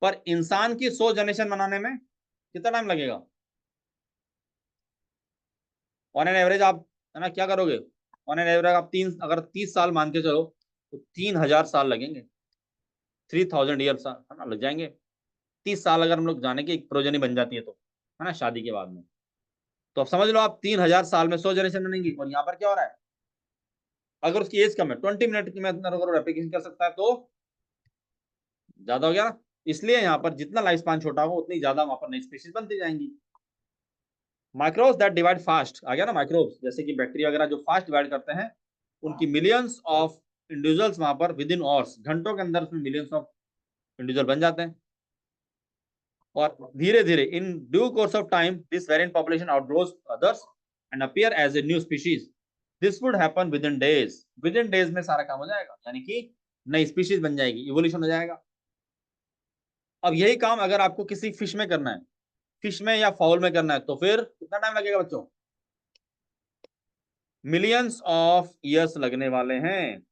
पर इंसान की 100 जनरेशन बनाने में कितना टाइम लगेगा, ऑन एन एवरेज आप, है ना, क्या करोगे, ऑन एन एवरेज आप तीन, अगर 30 साल मान के चलो तो 3000 साल लगेंगे, 3000 ईयर है ना, लग जाएंगे। 30 साल अगर हम लोग जाने की एक प्रोजनी बन जाती है तो, है ना, शादी के बाद में, तो अब समझ लो आप 3000 साल में 100 जनरेशन बनेंगी। और यहाँ पर क्या हो रहा है, अगर उसकी एज कम है, 20 मिनट की मैं अगर एप्लीकेशन कर सकता है तो ज्यादा हो गया ना। इसलिए यहाँ पर जितना लाइफ स्पान छोटा हो उतनी ज्यादा वहां पर नई स्पीशीज बनती जाएंगी। माइक्रोब्स दैट डिवाइड फास्ट, आ गया ना, माइक्रोब्स जैसे कि बैक्टीरिया वगैरह जो फास्ट डिवाइड करते हैं, उनकी मिलियंस ऑफ इंडिविजुअल्स वहां पर विद इन आवर्स, घंटों के अंदर उसमें मिलियंस ऑफ इंडिविजुअल बन जाते हैं। और धीरे धीरे in due course of time this variant population outgrows others and appear as a new species. This would happen within days, within days में सारा काम हो जाएगा, यानी कि नई स्पीशीज बन जाएगी, इवोल्यूशन हो जाएगा। अब यही काम अगर आपको किसी फिश में करना है, फिश में या फाउल में करना है तो फिर कितना टाइम लगेगा बच्चों? मिलियंस ऑफ ईयर्स लगने वाले हैं।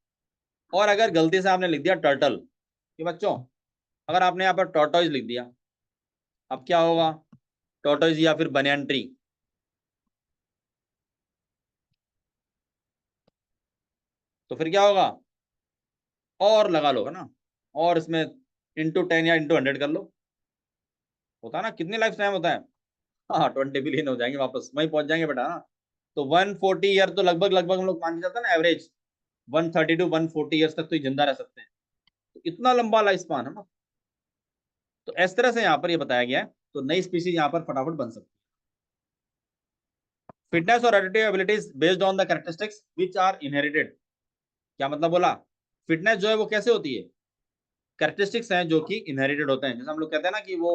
और अगर गलती से आपने लिख दिया टर्टल, कि बच्चों अगर आपने यहाँ पर टॉर्टोइज लिख दिया, अब क्या होगा? टॉर्टोइज या फिर बनियन ट्री, तो फिर क्या होगा? और लगा लो, है ना, और इसमें इंटू 10 या इंटू 100 कर लो। होता है ना, कितनी लाइफ टाइम होता है? हाँ 20 बिलियन हो जाएंगे, वापस वहीं पहुंच जाएंगे बेटा ना। तो 140 ईयर तो लगभग लगभग हम लोग मान के चलते हैं ना, एवरेज 130 टू 140 ईयर्स तक तो ये जिंदा रह सकते हैं। तो इतना लंबा लाइफ स्पान है ना। तो इस तरह से यहाँ पर ये बताया गया है, तो नई स्पीशीज यहाँ पर फटाफट बन सकती है। फिटनेस और एडिटिव abilities based on the characteristics which are inherited. क्या मतलब बोला? फिटनेस जो है वो कैसे होती है? कैरेक्टरिस्टिक्स हैं जो कि इनहेरिटेड होते हैं। जैसे हम लोग कहते हैं ना कि वो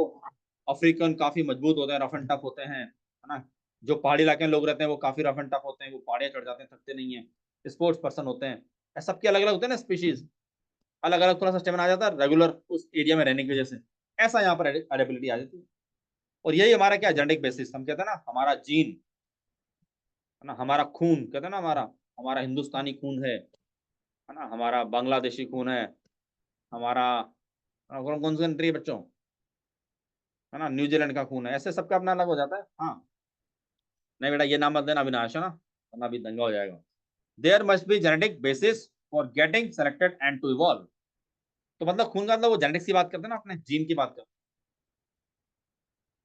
अफ्रीकन काफी मजबूत होते हैं, रफ एंड टफ होते हैं, है ना। जो पहाड़ी इलाके में लोग रहते हैं वो काफी रफ एंड टफ होते हैं, वो पहाड़ियां चढ़ जाते हैं, थकते नहीं है, स्पोर्ट्स पर्सन होते हैं। सबके अलग अलग होते हैं ना स्पीशीज, अलग अलग थोड़ा सा स्टेमिना आ जाता है रेगुलर उस एरिया में रहने की वजह से। ऐसा यहाँ पर एडेबिलिटी आ जाती है। और यही हमारा क्या जेनेटिक बेसिस, हम कहते हैं ना हमारा जीन, है ना, हमारा खून, कहते हैं ना हमारा हमारा हिंदुस्तानी खून है ना, हमारा बांग्लादेशी खून है, हमारा कौन कौन सी कंट्री है बच्चों, है ना, न्यूजीलैंड का खून है। ऐसे सबका अपना अलग हो जाता है। हाँ, नहीं बेटा ये नाम मत देना अविनाश, है ना, वरना अभी दंगा हो जाएगा। There must be genetic basis for getting selected and to evolve. तो मतलब खून का मतलब वो जेनेटिक्स की बात करते हैं ना, अपने जीन की बात करते हैं।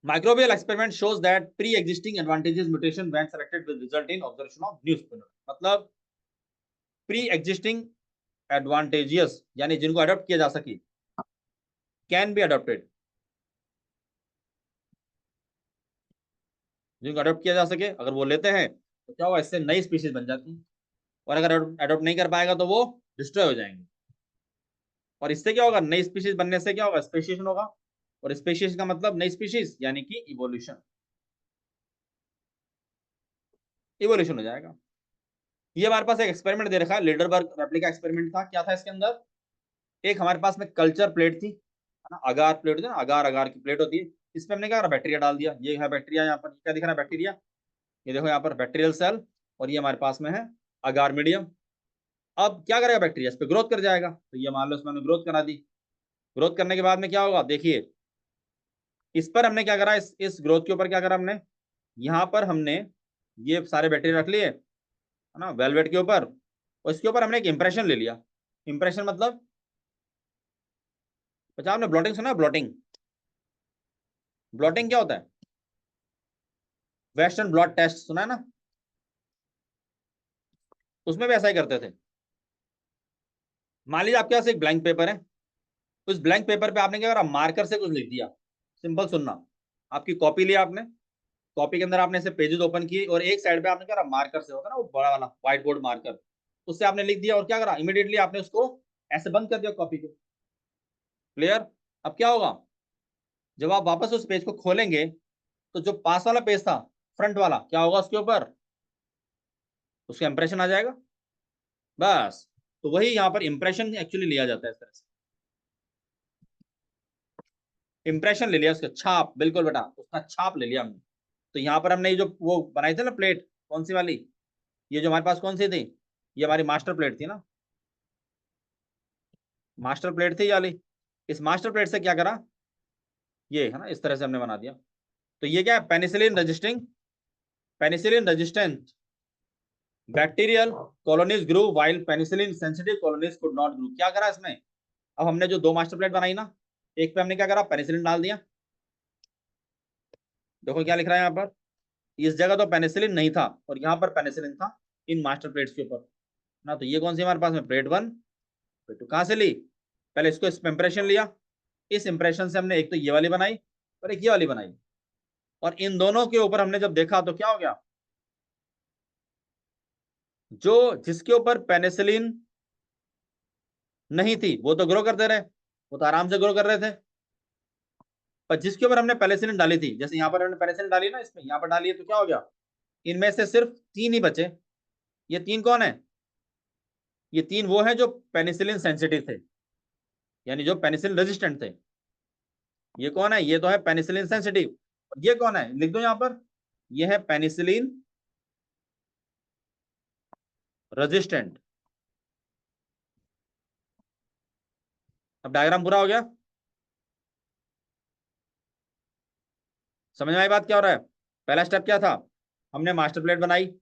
Microbial experiment shows that pre-existing advantages mutation when selected will result in observation of new phenotype. मतलब प्री एग्जिस्टिंग एडवांटेजेस यानी जिनको अडॉप्ट किया जा सके, कैन बी अडॉप्टेड, जिनको अडॉप्ट किया जा सके अगर वो लेते हैं तो क्या होगा? इससे नई स्पीशीज बन जाती है। और अगर अडॉप्ट नहीं कर पाएगा तो वो डिस्ट्रॉय हो जाएंगे। और इससे क्या होगा? नई स्पीशीज बनने से क्या होगा? स्पेशिएशन होगा। और स्पेशिएशन का मतलब नई स्पीशीज यानी कि इवोल्यूशन, इवोल्यूशन हो जाएगा। ये हमारे पास एक एक्सपेरिमेंट दे रखा है, लीडरबर्ग रेप्लिका एक्सपेरिमेंट था। क्या था इसके अंदर? एक हमारे पास में कल्चर प्लेट थी, है ना, अगार प्लेट होती है ना, अगार अगार की प्लेट होती है। इसमें हमने क्या करा? बैक्टीरिया डाल दिया। ये है बैक्टीरिया, यहाँ पर क्या दिख रहा है? बैक्टीरिया। ये देखो यहाँ पर बैक्टीरियल सेल, और ये हमारे पास में है अगार मीडियम। अब क्या करेगा बैक्टीरिया? इस पर ग्रोथ कर जाएगा। तो ये मान लो इसमें ग्रोथ करा दी। ग्रोथ करने के बाद में क्या होगा? देखिए इस पर हमने क्या करा, इस ग्रोथ के ऊपर क्या करा हमने? यहाँ पर हमने ये सारे बैक्टीरिया रख लिए, है ना, वेलवेट के ऊपर। और इसके ऊपर हमने एक इंप्रेशन ले लिया। इंप्रेशन मतलब, अच्छा आपने ब्लॉटिंग सुना है? ब्लॉटिंग, ब्लॉटिंग क्या होता है? वेस्टर्न ब्लॉट टेस्ट सुना है ना? उसमें भी ऐसा ही करते थे। मान लीजिए आपके पास एक ब्लैंक पेपर है, उस ब्लैंक पेपर पे आपने क्या करा? मार्कर से कुछ लिख दिया। सिंपल सुनना, आपकी कॉपी लिया आपने, कॉपी के अंदर आपने ऐसे पेजेस ओपन किए, और एक साइड पे आपने क्या करा? मार्कर से, होता है ना वो बड़ा वाला व्हाइट बोर्ड मार्कर, उससे आपने लिख दिया। और क्या करा? इमीडिएटली आपने उसको ऐसे बंद कर दिया कॉपी को। क्लियर? अब क्या होगा? जब आप वापस उस पेज को खोलेंगे तो जो पास वाला पेज था, फ्रंट वाला, क्या होगा उसके ऊपर? उसका इंप्रेशन आ जाएगा। बस, तो वही यहाँ पर इंप्रेशन एक्चुअली लिया जाता है इस तरह से। इंप्रेशन ले लिया, उसका छाप, बिल्कुल बेटा, उसका छाप ले लिया हमने। तो यहाँ पर हमने ये जो वो बनाई थी ना प्लेट, कौन सी वाली? ये जो हमारे पास कौन सी थी? ये हमारी मास्टर प्लेट थी ना, मास्टर प्लेट थी ये वाली। इस मास्टर प्लेट से क्या करा? ये है ना, इस तरह से हमने बना दिया। तो ये क्या है? Penicillin resisting, penicillin resistant bacterial colonies grew while penicillin sensitive colonies could not grew. क्या करा इसमें? अब हमने जो दो मास्टर प्लेट बनाई ना, एक पे हमने क्या करा? पेनिसिलिन डाल दिया। देखो क्या लिख रहा है यहाँ पर, इस जगह तो पेनिसिलिन नहीं था और यहाँ पर पेनिसिलिन था इन मास्टर प्लेट्स के ऊपर ना। तो ये कौन सी हमारे पास में? Plate one, plate two. कहाँ से ली? पहले इसको इंप्रेशन लिया, इस इंप्रेशन से हमने एक तो ये वाली बनाई और एक ये वाली बनाई। और इन दोनों के ऊपर हमने जब देखा तो क्या हो गया? जो जिसके ऊपर पेनिसिलिन नहीं थी वो तो ग्रो करते रहे, वो तो आराम से ग्रो कर रहे थे। पर जिसके ऊपर हमने पेनिसिलिन डाली थी, जैसे यहाँ पर हमने पेनिसिलिन डाली ना, इसमें यहाँ पर डाली है, तो क्या हो गया? इनमें से सिर्फ तीन ही बचे। ये तीन कौन है? ये तीन वो हैं जो पेनिसिलिन सेंसिटिव थे, यानी जो पेनिसिलिन रेजिस्टेंट थे। ये कौन है? ये तो है पेनिसिलिन सेंसिटिव। ये कौन है, लिख दो यहां पर, ये है पेनिसिलिन रेजिस्टेंट। अब डायग्राम पूरा हो गया, समझ में आई बात क्या हो रहा है। पहला स्टेप क्या था, हमने मास्टर प्लेट बनाई,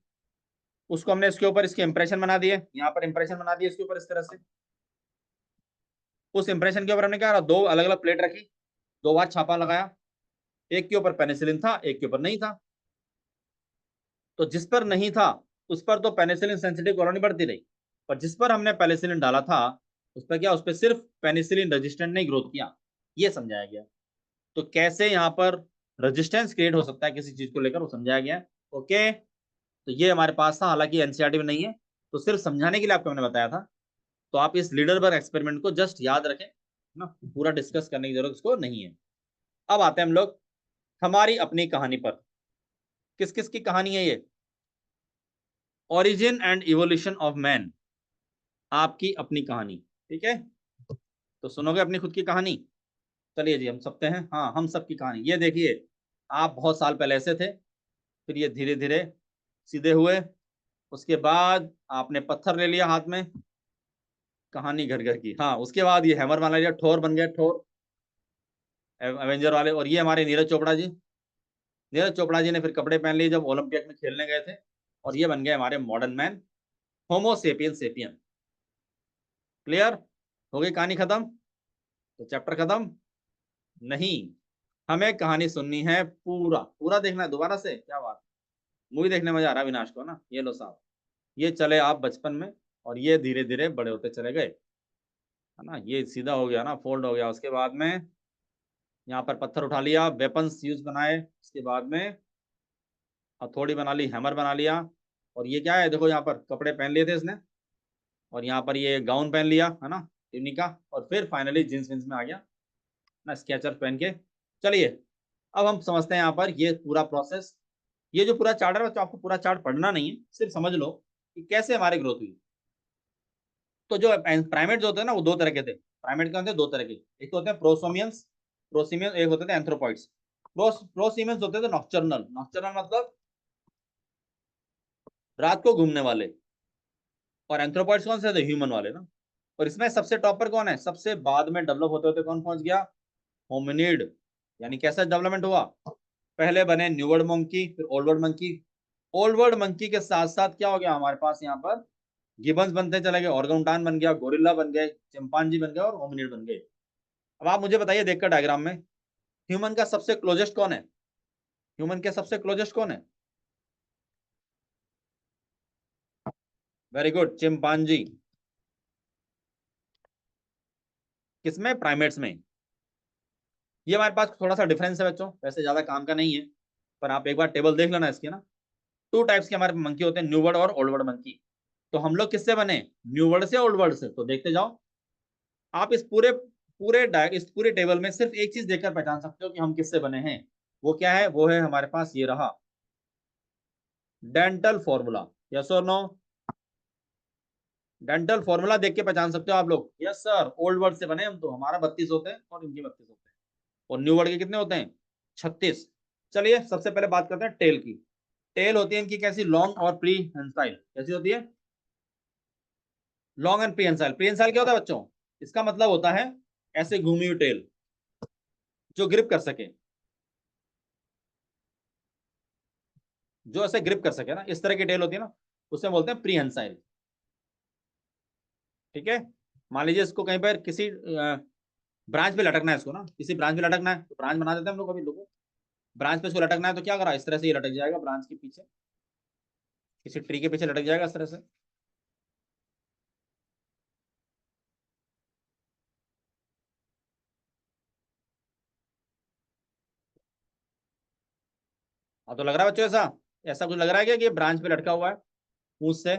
उसको हमने इसके ऊपर इसके इंप्रेशन बना दिए, यहाँ पर इंप्रेशन बना दिए इसके ऊपर इस तरह से। उस इंप्रेशन के ऊपर हमने क्या करा, दो अलग अलग प्लेट रखी, दो बार छापा लगाया, एक के ऊपर पेनिसिलिन था, एक के ऊपर नहीं था। तो जिस पर नहीं था उस पर तो पेनिसिलिन सेंसिटिव कॉलोनी बढ़ती रही, पर जिस पर हमने पेनिसिलिन डाला था उस पर क्या, उस पर सिर्फ पेनिसिलिन रेजिस्टेंट ने ग्रोथ किया, ये समझाया गया। तो कैसे यहाँ पर रेजिस्टेंस क्रिएट हो सकता है किसी चीज को लेकर, वो समझाया गया। ओके, तो ये हमारे पास था, हालांकि एनसीईआरटी में नहीं है, तो सिर्फ समझाने के लिए आपको मैंने बताया था। तो आप इस लीडरबर्ग एक्सपेरिमेंट को जस्ट याद रखें ना, पूरा डिस्कस करने की जरूरत इसको नहीं है। अब आते हैं हम लोग हमारी अपनी कहानी पर। किस किस की कहानी है ये, origin and evolution of man, आपकी अपनी कहानी। ठीक है, तो सुनोगे अपनी खुद की कहानी। चलिए जी, हम सबते हैं, हाँ हम सबकी कहानी। ये देखिए, आप बहुत साल पहले ऐसे थे, फिर ये धीरे धीरे सीधे हुए, उसके बाद आपने पत्थर ले लिया हाथ में, कहानी घर घर की। हाँ, उसके बाद ये हैमर बना लिया, ठोर बन गया, ठोर एवेंजर वाले। और ये हमारे नीरज चोपड़ा जी, नीरज चोपड़ा जी ने फिर कपड़े पहन लिए जब ओलंपिक में खेलने गए थे, और ये बन गए हमारे मॉडर्न मैन, होमो सेपियन सेपियन। क्लियर, हो गई कहानी खत्म, तो चैप्टर खत्म नहीं, हमें कहानी सुननी है, पूरा पूरा देखना है दोबारा से। क्या बात, मूवी देखने में मजा आ रहा है विनाश को ना। ये लो साहब, ये चले आप बचपन में, और ये धीरे धीरे बड़े होते चले गए, है ना। ये सीधा हो गया ना, फोल्ड हो गया, उसके बाद में यहाँ पर पत्थर उठा लिया, वेपन्स यूज बनाए, उसके बाद में हथौड़ी बना ली, हैमर बना लिया। और ये क्या है, देखो यहाँ पर कपड़े पहन लिए थे इसने, और यहाँ पर ये गाउन पहन लिया, है ना, यूनिका। और फिर फाइनली जींस विंस में आ गया ना, स्केचर पहन के। चलिए, अब हम समझते हैं यहाँ पर ये पूरा प्रोसेस। ये जो पूरा चार्ट है, तो आपको पूरा चार्ट पढ़ना नहीं है, सिर्फ समझ लो कि कैसे हमारी ग्रोथ हुई। तो जो प्राइमेट जो होते हैं ना, वो दो तरह के थे। प्राइमेट के होते हैं दो तरह के, एक तो होते हैं प्रोसोमियंस, प्रोसीमियंस, एक होते थे एंथ्रोपॉइड्स। प्रोसीमियंस होते थे नॉक्टर्नल, नॉक्टर्नल मतलब रात को घूमने वाले। और एंथ्रोपॉइड्स कौन से थे, ह्यूमन वाले ना। और इसमें सबसे टॉप पर कौन है, सबसे बाद में डेवलप होते होते कौन पहुंच गया, होमिनिड। यानी कैसा डेवलपमेंट हुआ, पहले बने न्यू वर्ल्ड मंकी, फिर old world monkey. Old world monkey के साथ साथ क्या हो गया हमारे पास यहाँ पर, गिबन्स बनते चले गए, ऑर्गेंगुटान बन गया, गोरिल्ला बन गए, चिंपांजी बन गए, और होमिनिड बन गए। अब आप मुझे बताइए देखकर डायग्राम में, ह्यूमन का सबसे क्लोजेस्ट कौन है, ह्यूमन के सबसे क्लोजेस्ट कौन है, वेरी गुड, चिंपांजी। किसमें, प्राइमेट्स में। ये हमारे पास थोड़ा सा डिफरेंस है बच्चों, वैसे ज्यादा काम का नहीं है, पर आप एक बार टेबल देख लेना इसके ना। टू टाइप्स के हमारे मंकी होते हैं, न्यू वर्ल्ड और ओल्ड वर्ल्ड मंकी। तो हम लोग किससे बने, न्यू वर्ल्ड से, ओल्ड वर्ल्ड से, तो देखते जाओ। आप इस पूरे पूरे इस पूरे टेबल में सिर्फ एक चीज देखकर पहचान सकते हो कि हम किससे बने हैं। वो क्या है, वो है हमारे पास ये रहा, डेंटल फॉर्मूला। यस और नो, डेंटल फॉर्मूला देख के पहचान सकते हो आप लोग। यस सर, ओल्ड वर्ड से बने हम, तो हमारा 32 होते हैं और इनके 32 होते हैं, और न्यू वर्ड के कितने होते हैं, 36। चलिए सबसे पहले बात करते हैं टेल की। टेल होती है इनकी कैसी, लॉन्ग और प्री हेंसाइल। कैसी होती है, लॉन्ग एंड प्री हेंसाइल। प्री हेंसाइल क्या होता है बच्चों, इसका मतलब होता है ऐसे घूमी हुई टेल, जो ग्रिप कर सके, जो ऐसे ग्रिप कर सके ना, इस तरह की टेल होती है ना, उसे बोलते हैं प्री हेंसाइल। ठीक है, मान लीजिए इसको कहीं पर किसी ब्रांच पे लटकना है, इसको ना किसी ब्रांच पे लटकना है, तो ब्रांच बना देते हैं हम लोग कभी लोगों। ब्रांच पे इसको लटकना है तो क्या करा, इस तरह से ये लटक जाएगा ब्रांच के पीछे, किसी ट्री के पीछे लटक जाएगा इस तरह से। हाँ, तो लग रहा है बच्चों ऐसा, ऐसा कुछ लग रहा है क्या कि ये ब्रांच पे लटका हुआ है पूंछ से,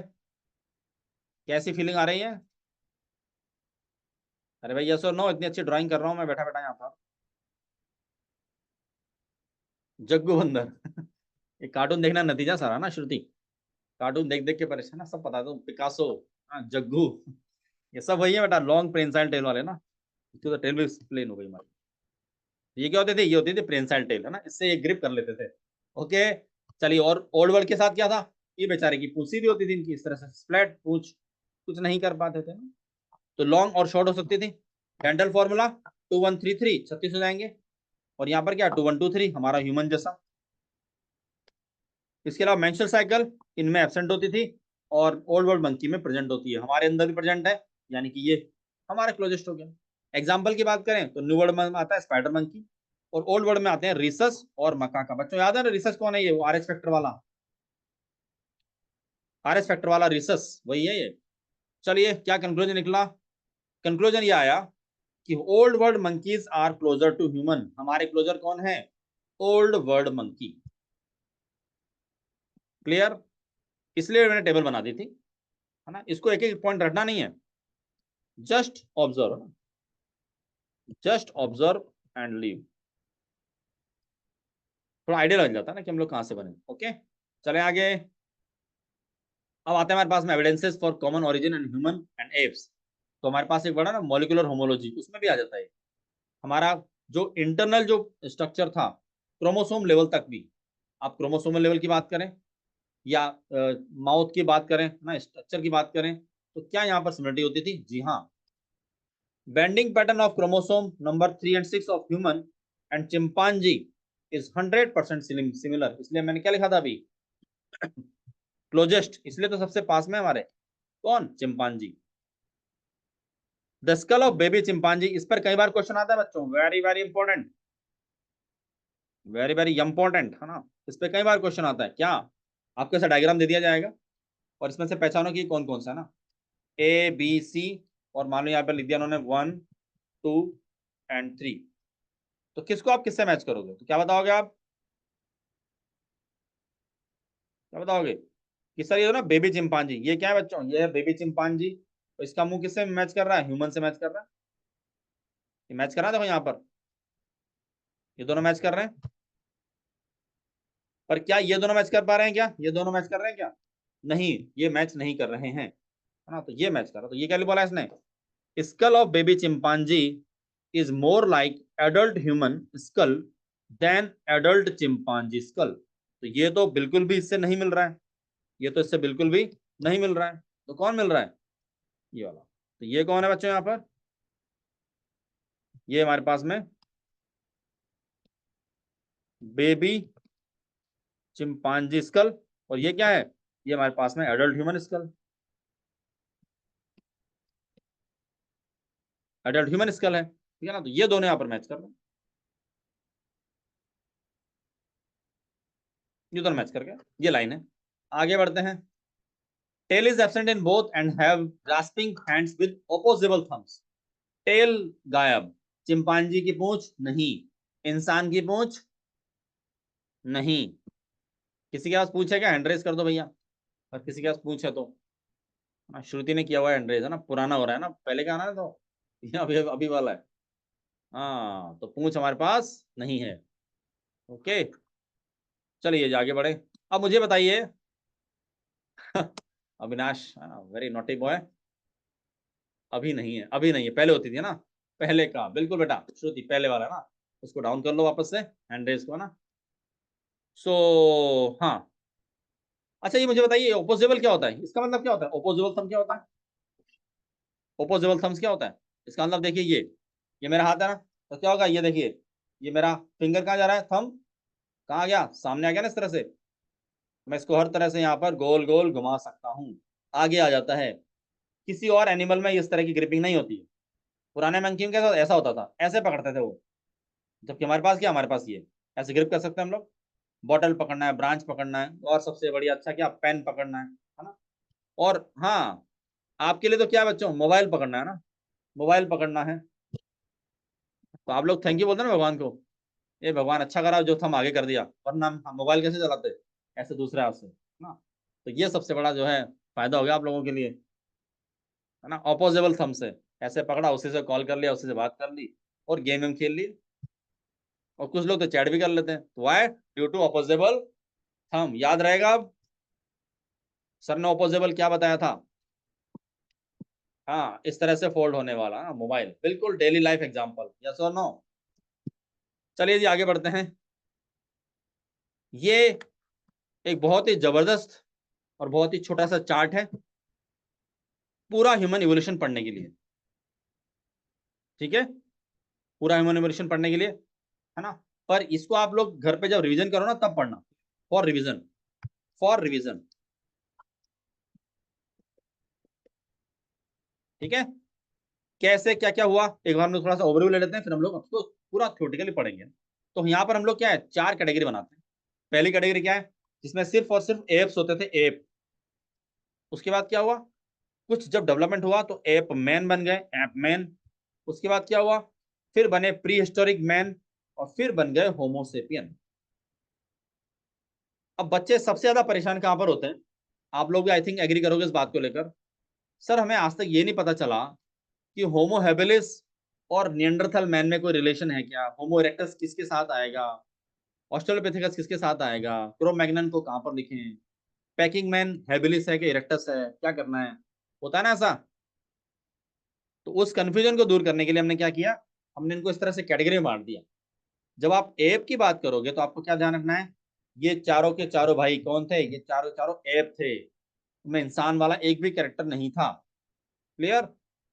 कैसी फीलिंग आ रही है। अरे भाई यस और नो, इतनी अच्छी ड्राइंग कर रहा हूँ मैं बैठा बैठा यहाँ पर। जग्गू बंदर ये कार्टून देखना नतीजा सारा ना श्रुति, कार्टून देख देख के परेशान ना, सब पता है, तो पिकासो, हाँ जग्गू, ये सब वही है बेटा, लॉन्ग प्रेंसाइल टेल वाले ना। इसकी तो टेल भी प्लेन हो गई हमारी। ये क्या होते थे, ये होती थी प्रेंसाइल टेल, है ना, इससे ये ग्रिप कर लेते थे। ओके, चलिए, और ओल्ड वर्ल्ड के साथ क्या था, ये बेचारे की पूंछ सीधी होती थी इनकी, इस तरह से फ्लैट पूंछ, कुछ नहीं कर पाते थे ना। तो लॉन्ग और शॉर्ट हो सकती थी। डेंटल फॉर्मूला 2133 36 हो जाएंगे, और यहाँ पर क्या 2123 हमारा ह्यूमन जैसा। इसके अलावा मेंस्ट्रुअल साइकिल इनमें एब्सेंट होती थी, और ओल्ड वर्ल्ड मंकी में प्रेजेंट होती है, हमारे अंदर भी प्रेजेंट है, यानी कि ये हमारा क्लोजेस्ट हो गया। एग्जाम्पल की बात करें तो न्यू वर्ल्ड में आता है स्पाइडर मंकी, और ओल्ड वर्ल्ड में आते हैं रिसस और मकाका। बच्चों याद है ना रिसस कौन है, ये आर एस फैक्टर वाला, आर एस फैक्टर वाला रिसस वही है ये। चलिए क्या कंक्लूजन निकला, कंक्लूजन ये आया कि old world monkeys are closer to human, हमारे क्लोजर कौन है, ओल्ड वर्ल्ड मंकी। क्लियर, इसलिए मैंने टेबल बना दी थी, है ना, इसको एक एक पॉइंट रटना नहीं है, just observe, just observe and leave, थोड़ा आइडिया लग जाता है ना कि हम लोग कहां से बने। ओके, चले आगे। अब आते हैं हमारे पास में evidences for common origin in human and apps. तो हमारे पास एक बड़ा ना मॉलिक्यूलर होमोलॉजी, उसमें भी आ जाता है हमारा जो इंटरनल जो स्ट्रक्चर था, क्रोमोसोम लेवल तक भी। आप क्रोमोसोमल लेवल की बात करें या माउथ की बात करें ना, स्ट्रक्चर की बात करें, तो क्या यहाँ पर सिमिलरिटी होती थी, जी हाँ। Bending pattern of chromosome number 3 and 6 of human and chimpanzee is 100% similar, इसलिए मैंने क्या लिखा था अभी, क्लोजेस्ट, इसलिए तो सबसे पास में हमारे कौन, chimpanzee. The skull of baby chimpanzee, इस पर कई बार क्वेश्चन आता है बच्चों, very very important, very very important, है ना, इस पे कई बार क्वेश्चन आता है। क्या आपको ऐसा डायग्राम दे दिया जाएगा, और इसमें से पहचानो कि कौन कौन सा है ना, ए बी सी, और मान लो यहाँ पर लिख दिया उन्होंने 1 2 and 3, तो किसको आप किससे मैच करोगे, तो क्या बताओगे आप, क्या बताओगे कि सर ये ना बेबी चिंपांजी, ये क्या है बच्चों, ये है बेबी चिंपांजी, तो इसका मुंह किससे मैच कर रहा है, ह्यूमन से मैच कर रहा है, ये मैच कर रहा है, देखो यहाँ पर ये दोनों मैच कर रहे हैं, पर क्या ये दोनों मैच कर पा रहे हैं, क्या ये दोनों मैच कर रहे हैं क्या, नहीं, ये मैच नहीं कर रहे हैं, है ना, तो ये मैच कर रहा, तो ये क्या बोला इसने, skull of baby chimpanzee is more like adult human skull than adult chimpanzee skull, तो ये तो बिल्कुल भी इससे नहीं मिल रहा है, ये तो इससे बिल्कुल भी नहीं मिल रहा है, तो कौन मिल रहा है, ये वाला। तो ये कौन है बच्चों यहाँ पर, ये हमारे पास में बेबी चिंपांजी स्कल, और ये क्या है, ये हमारे पास में adult human school, adult human school है, ठीक है ना, तो ये दोनों यहाँ पर मैच कर रहे हैं, ये दोनों मैच करके ये लाइन है। आगे बढ़ते हैं। Tail is absent in both and have grasping hands with opposable thumbs, tail गायब, चिंपांजी की पूंछ नहीं, इंसान की पूंछ नहीं, किसी के पास पूछ है क्या, हैंड रेज कर दो भैया, और किसी के पास पूछ है तो, हाँ, श्रुति ने किया हुआ हैंड रेज है ना, पुराना हो रहा है ना, पहले का आना है तो ये अभी अभी वाला है, हाँ, तो पूंछ हमारे पास नहीं है। ओके, चलिए आगे बढ़े। अब मुझे बताइए अविनाश, वेरी नॉटी बॉय, अभी नहीं है, अभी नहीं है, पहले होती थी ना, पहले का बिल्कुल बेटा, श्रुति पहले वाला ना, उसको डाउन कर लो वापस से, हैंड रेज को ना। सो हाँ, अच्छा ये मुझे बताइए ओपोजिबल क्या होता है, इसका मतलब क्या होता है, ओपोजिबल थंब क्या होता है, ओपोजिबल थम्स क्या होता है, इसका मतलब देखिए ये मेरा हाथ है ना, तो क्या होगा, ये देखिए, ये मेरा फिंगर कहाँ जा रहा है, थंब कहाँ गया, सामने आ गया ना, इस तरह से मैं इसको हर तरह से यहाँ पर गोल गोल घुमा सकता हूँ, आगे आ जाता है। किसी और एनिमल में इस तरह की ग्रिपिंग नहीं होती है, पुराने मंकी में कैसा ऐसा होता था, ऐसे पकड़ते थे वो, जबकि हमारे पास क्या, हमारे पास ये ऐसे ग्रिप कर सकते हैं हम लोग, बॉटल पकड़ना है, ब्रांच पकड़ना है, और सबसे बढ़िया अच्छा क्या, पेन पकड़ना है ना, और हाँ, आपके लिए तो क्या बच्चों, मोबाइल पकड़ना है ना, मोबाइल पकड़ना है, तो आप लोग थैंक यू बोलते हैं ना भगवान को, ये भगवान अच्छा करा जो थम आगे कर दिया, वरना हम मोबाइल कैसे चलाते, ऐसे दूसरे हाथ से ना, तो ये सबसे बड़ा जो है फायदा हो गया आप लोगों के लिए, है ना, ऑपोजेबल थम से ऐसे पकड़ा, उसी से कॉल कर लिया, उसी से बात कर ली, और गेम खेल ली, और कुछ लोग तो चैट भी कर लेते हैं, तो वाई, ड्यू टू ऑपोजेबल थम, याद रहेगा अब, सर ने ऑपोजेबल क्या बताया था, हाँ, इस तरह से फोल्ड होने वाला ना मोबाइल, बिल्कुल डेली लाइफ एग्जांपल, यस और नो, चलिए जी आगे बढ़ते हैं। ये एक बहुत ही जबरदस्त और बहुत ही छोटा सा चार्ट है पूरा ह्यूमन इवोल्यूशन पढ़ने के लिए। ठीक है, पूरा ह्यूमन इवोल्यूशन पढ़ने के लिए, है ना। पर इसको आप लोग घर पे जब रिवीजन करो ना तब पढ़ना, फॉर रिवीजन, फॉर रिवीजन। ठीक है, कैसे क्या क्या हुआ एक बार हम लोग थोड़ा सा ओवरव्यू ले लेते हैं, फिर हम लोग उसको पूरा थ्योरेटिकली पढ़ेंगे। तो यहाँ पर हम लोग क्या है, चार कैटेगरी बनाते हैं। पहली कैटेगरी क्या है, जिसमें सिर्फ और सिर्फ एप्स होते थे, एप। उसके बाद क्या हुआ, कुछ जब डेवलपमेंट हुआ तो एप मैन बन गए, एप मैन। उसके बाद क्या हुआ, फिर बने प्री हिस्टोरिक मैन, और फिर बन गए होमोसेपियन। अब बच्चे सबसे ज्यादा परेशान कहां पर होते हैं, आप लोग भी आई थिंक एग्री करोगे इस बात को लेकर। सर हमें आज तक ये नहीं पता चला कि होमो हेबिलिस और निएंडरथल मैन में कोई रिलेशन है क्या, होमो इरेक्टस किसके साथ आएगा, ऑस्ट्रेलोपिथेकस किसके साथ आएगा, क्रो मैग्नन को कहां पर लिखें, पैकिंग मैन हेबिलिस है कि इरेक्टस है, क्या करना है, होता है ना ऐसा। तो उस कंफ्यूजन को दूर करने के लिए हमने क्या किया, हमने इनको इस तरह से कैटेगरी में बांट दिया। जब आप एप की बात करोगे तो आपको क्या ध्यान रखना है, ये चारों के चारों भाई कौन थे, ये चारों चारों एप थे, उनमें इंसान वाला एक भी कैरेक्टर नहीं था। क्लियर।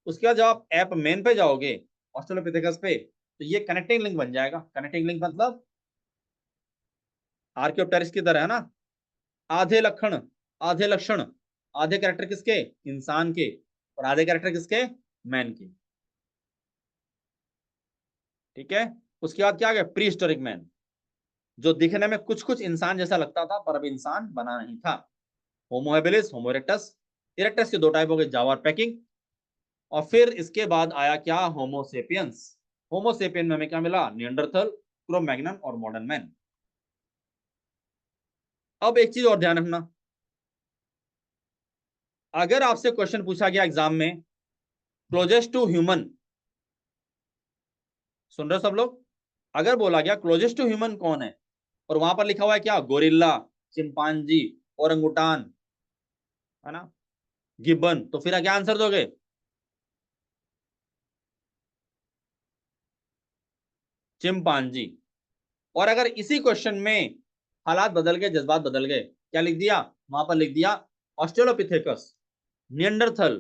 उसके बाद जब आप एप मेन पे जाओगे, ऑस्ट्रेलोपिथेकस पे, तो ये कनेक्टिंग लिंक बन जाएगा। कनेक्टिंग लिंक मतलब आर्कियोप्टेरिक्स की तरह, है ना। आधे लक्षण, आधे लक्षण, आधे कैरेक्टर किसके, इंसान के, और आधे कैरेक्टर किसके, मैन के। ठीक है। उसके बाद क्या आ गया, प्री हिस्टोरिक मैन, जो दिखने में कुछ कुछ इंसान जैसा लगता था पर अब इंसान बना नहीं था। होमो हेबिलिस, होमो इरेक्टस। इरेक्टस के दो टाइप हो गए, जावा और पैकिंग। और फिर इसके बाद आया क्या, होमोसेपियंस। होमोसेपियन में हमें क्या मिला, निएंडरथल, क्रो मैग्नन और मॉडर्न मैन। अब एक चीज और ध्यान रखना, अगर आपसे क्वेश्चन पूछा गया एग्जाम में, क्लोजेस्ट टू ह्यूमन, सुन रहे हो सब लोग, अगर बोला गया क्लोजेस्ट टू ह्यूमन कौन है, और वहां पर लिखा हुआ है क्या, गोरिल्ला, चिंपांजी, ओरंगुटान, है ना, गिब्बन, तो फिर क्या आंसर दोगे, चिंपांजी। और अगर इसी क्वेश्चन में हालात बदल गए, जज्बात बदल गए, क्या लिख दिया, वहां पर लिख दिया ऑस्ट्रेलोपिथेकस, निएंडरथल,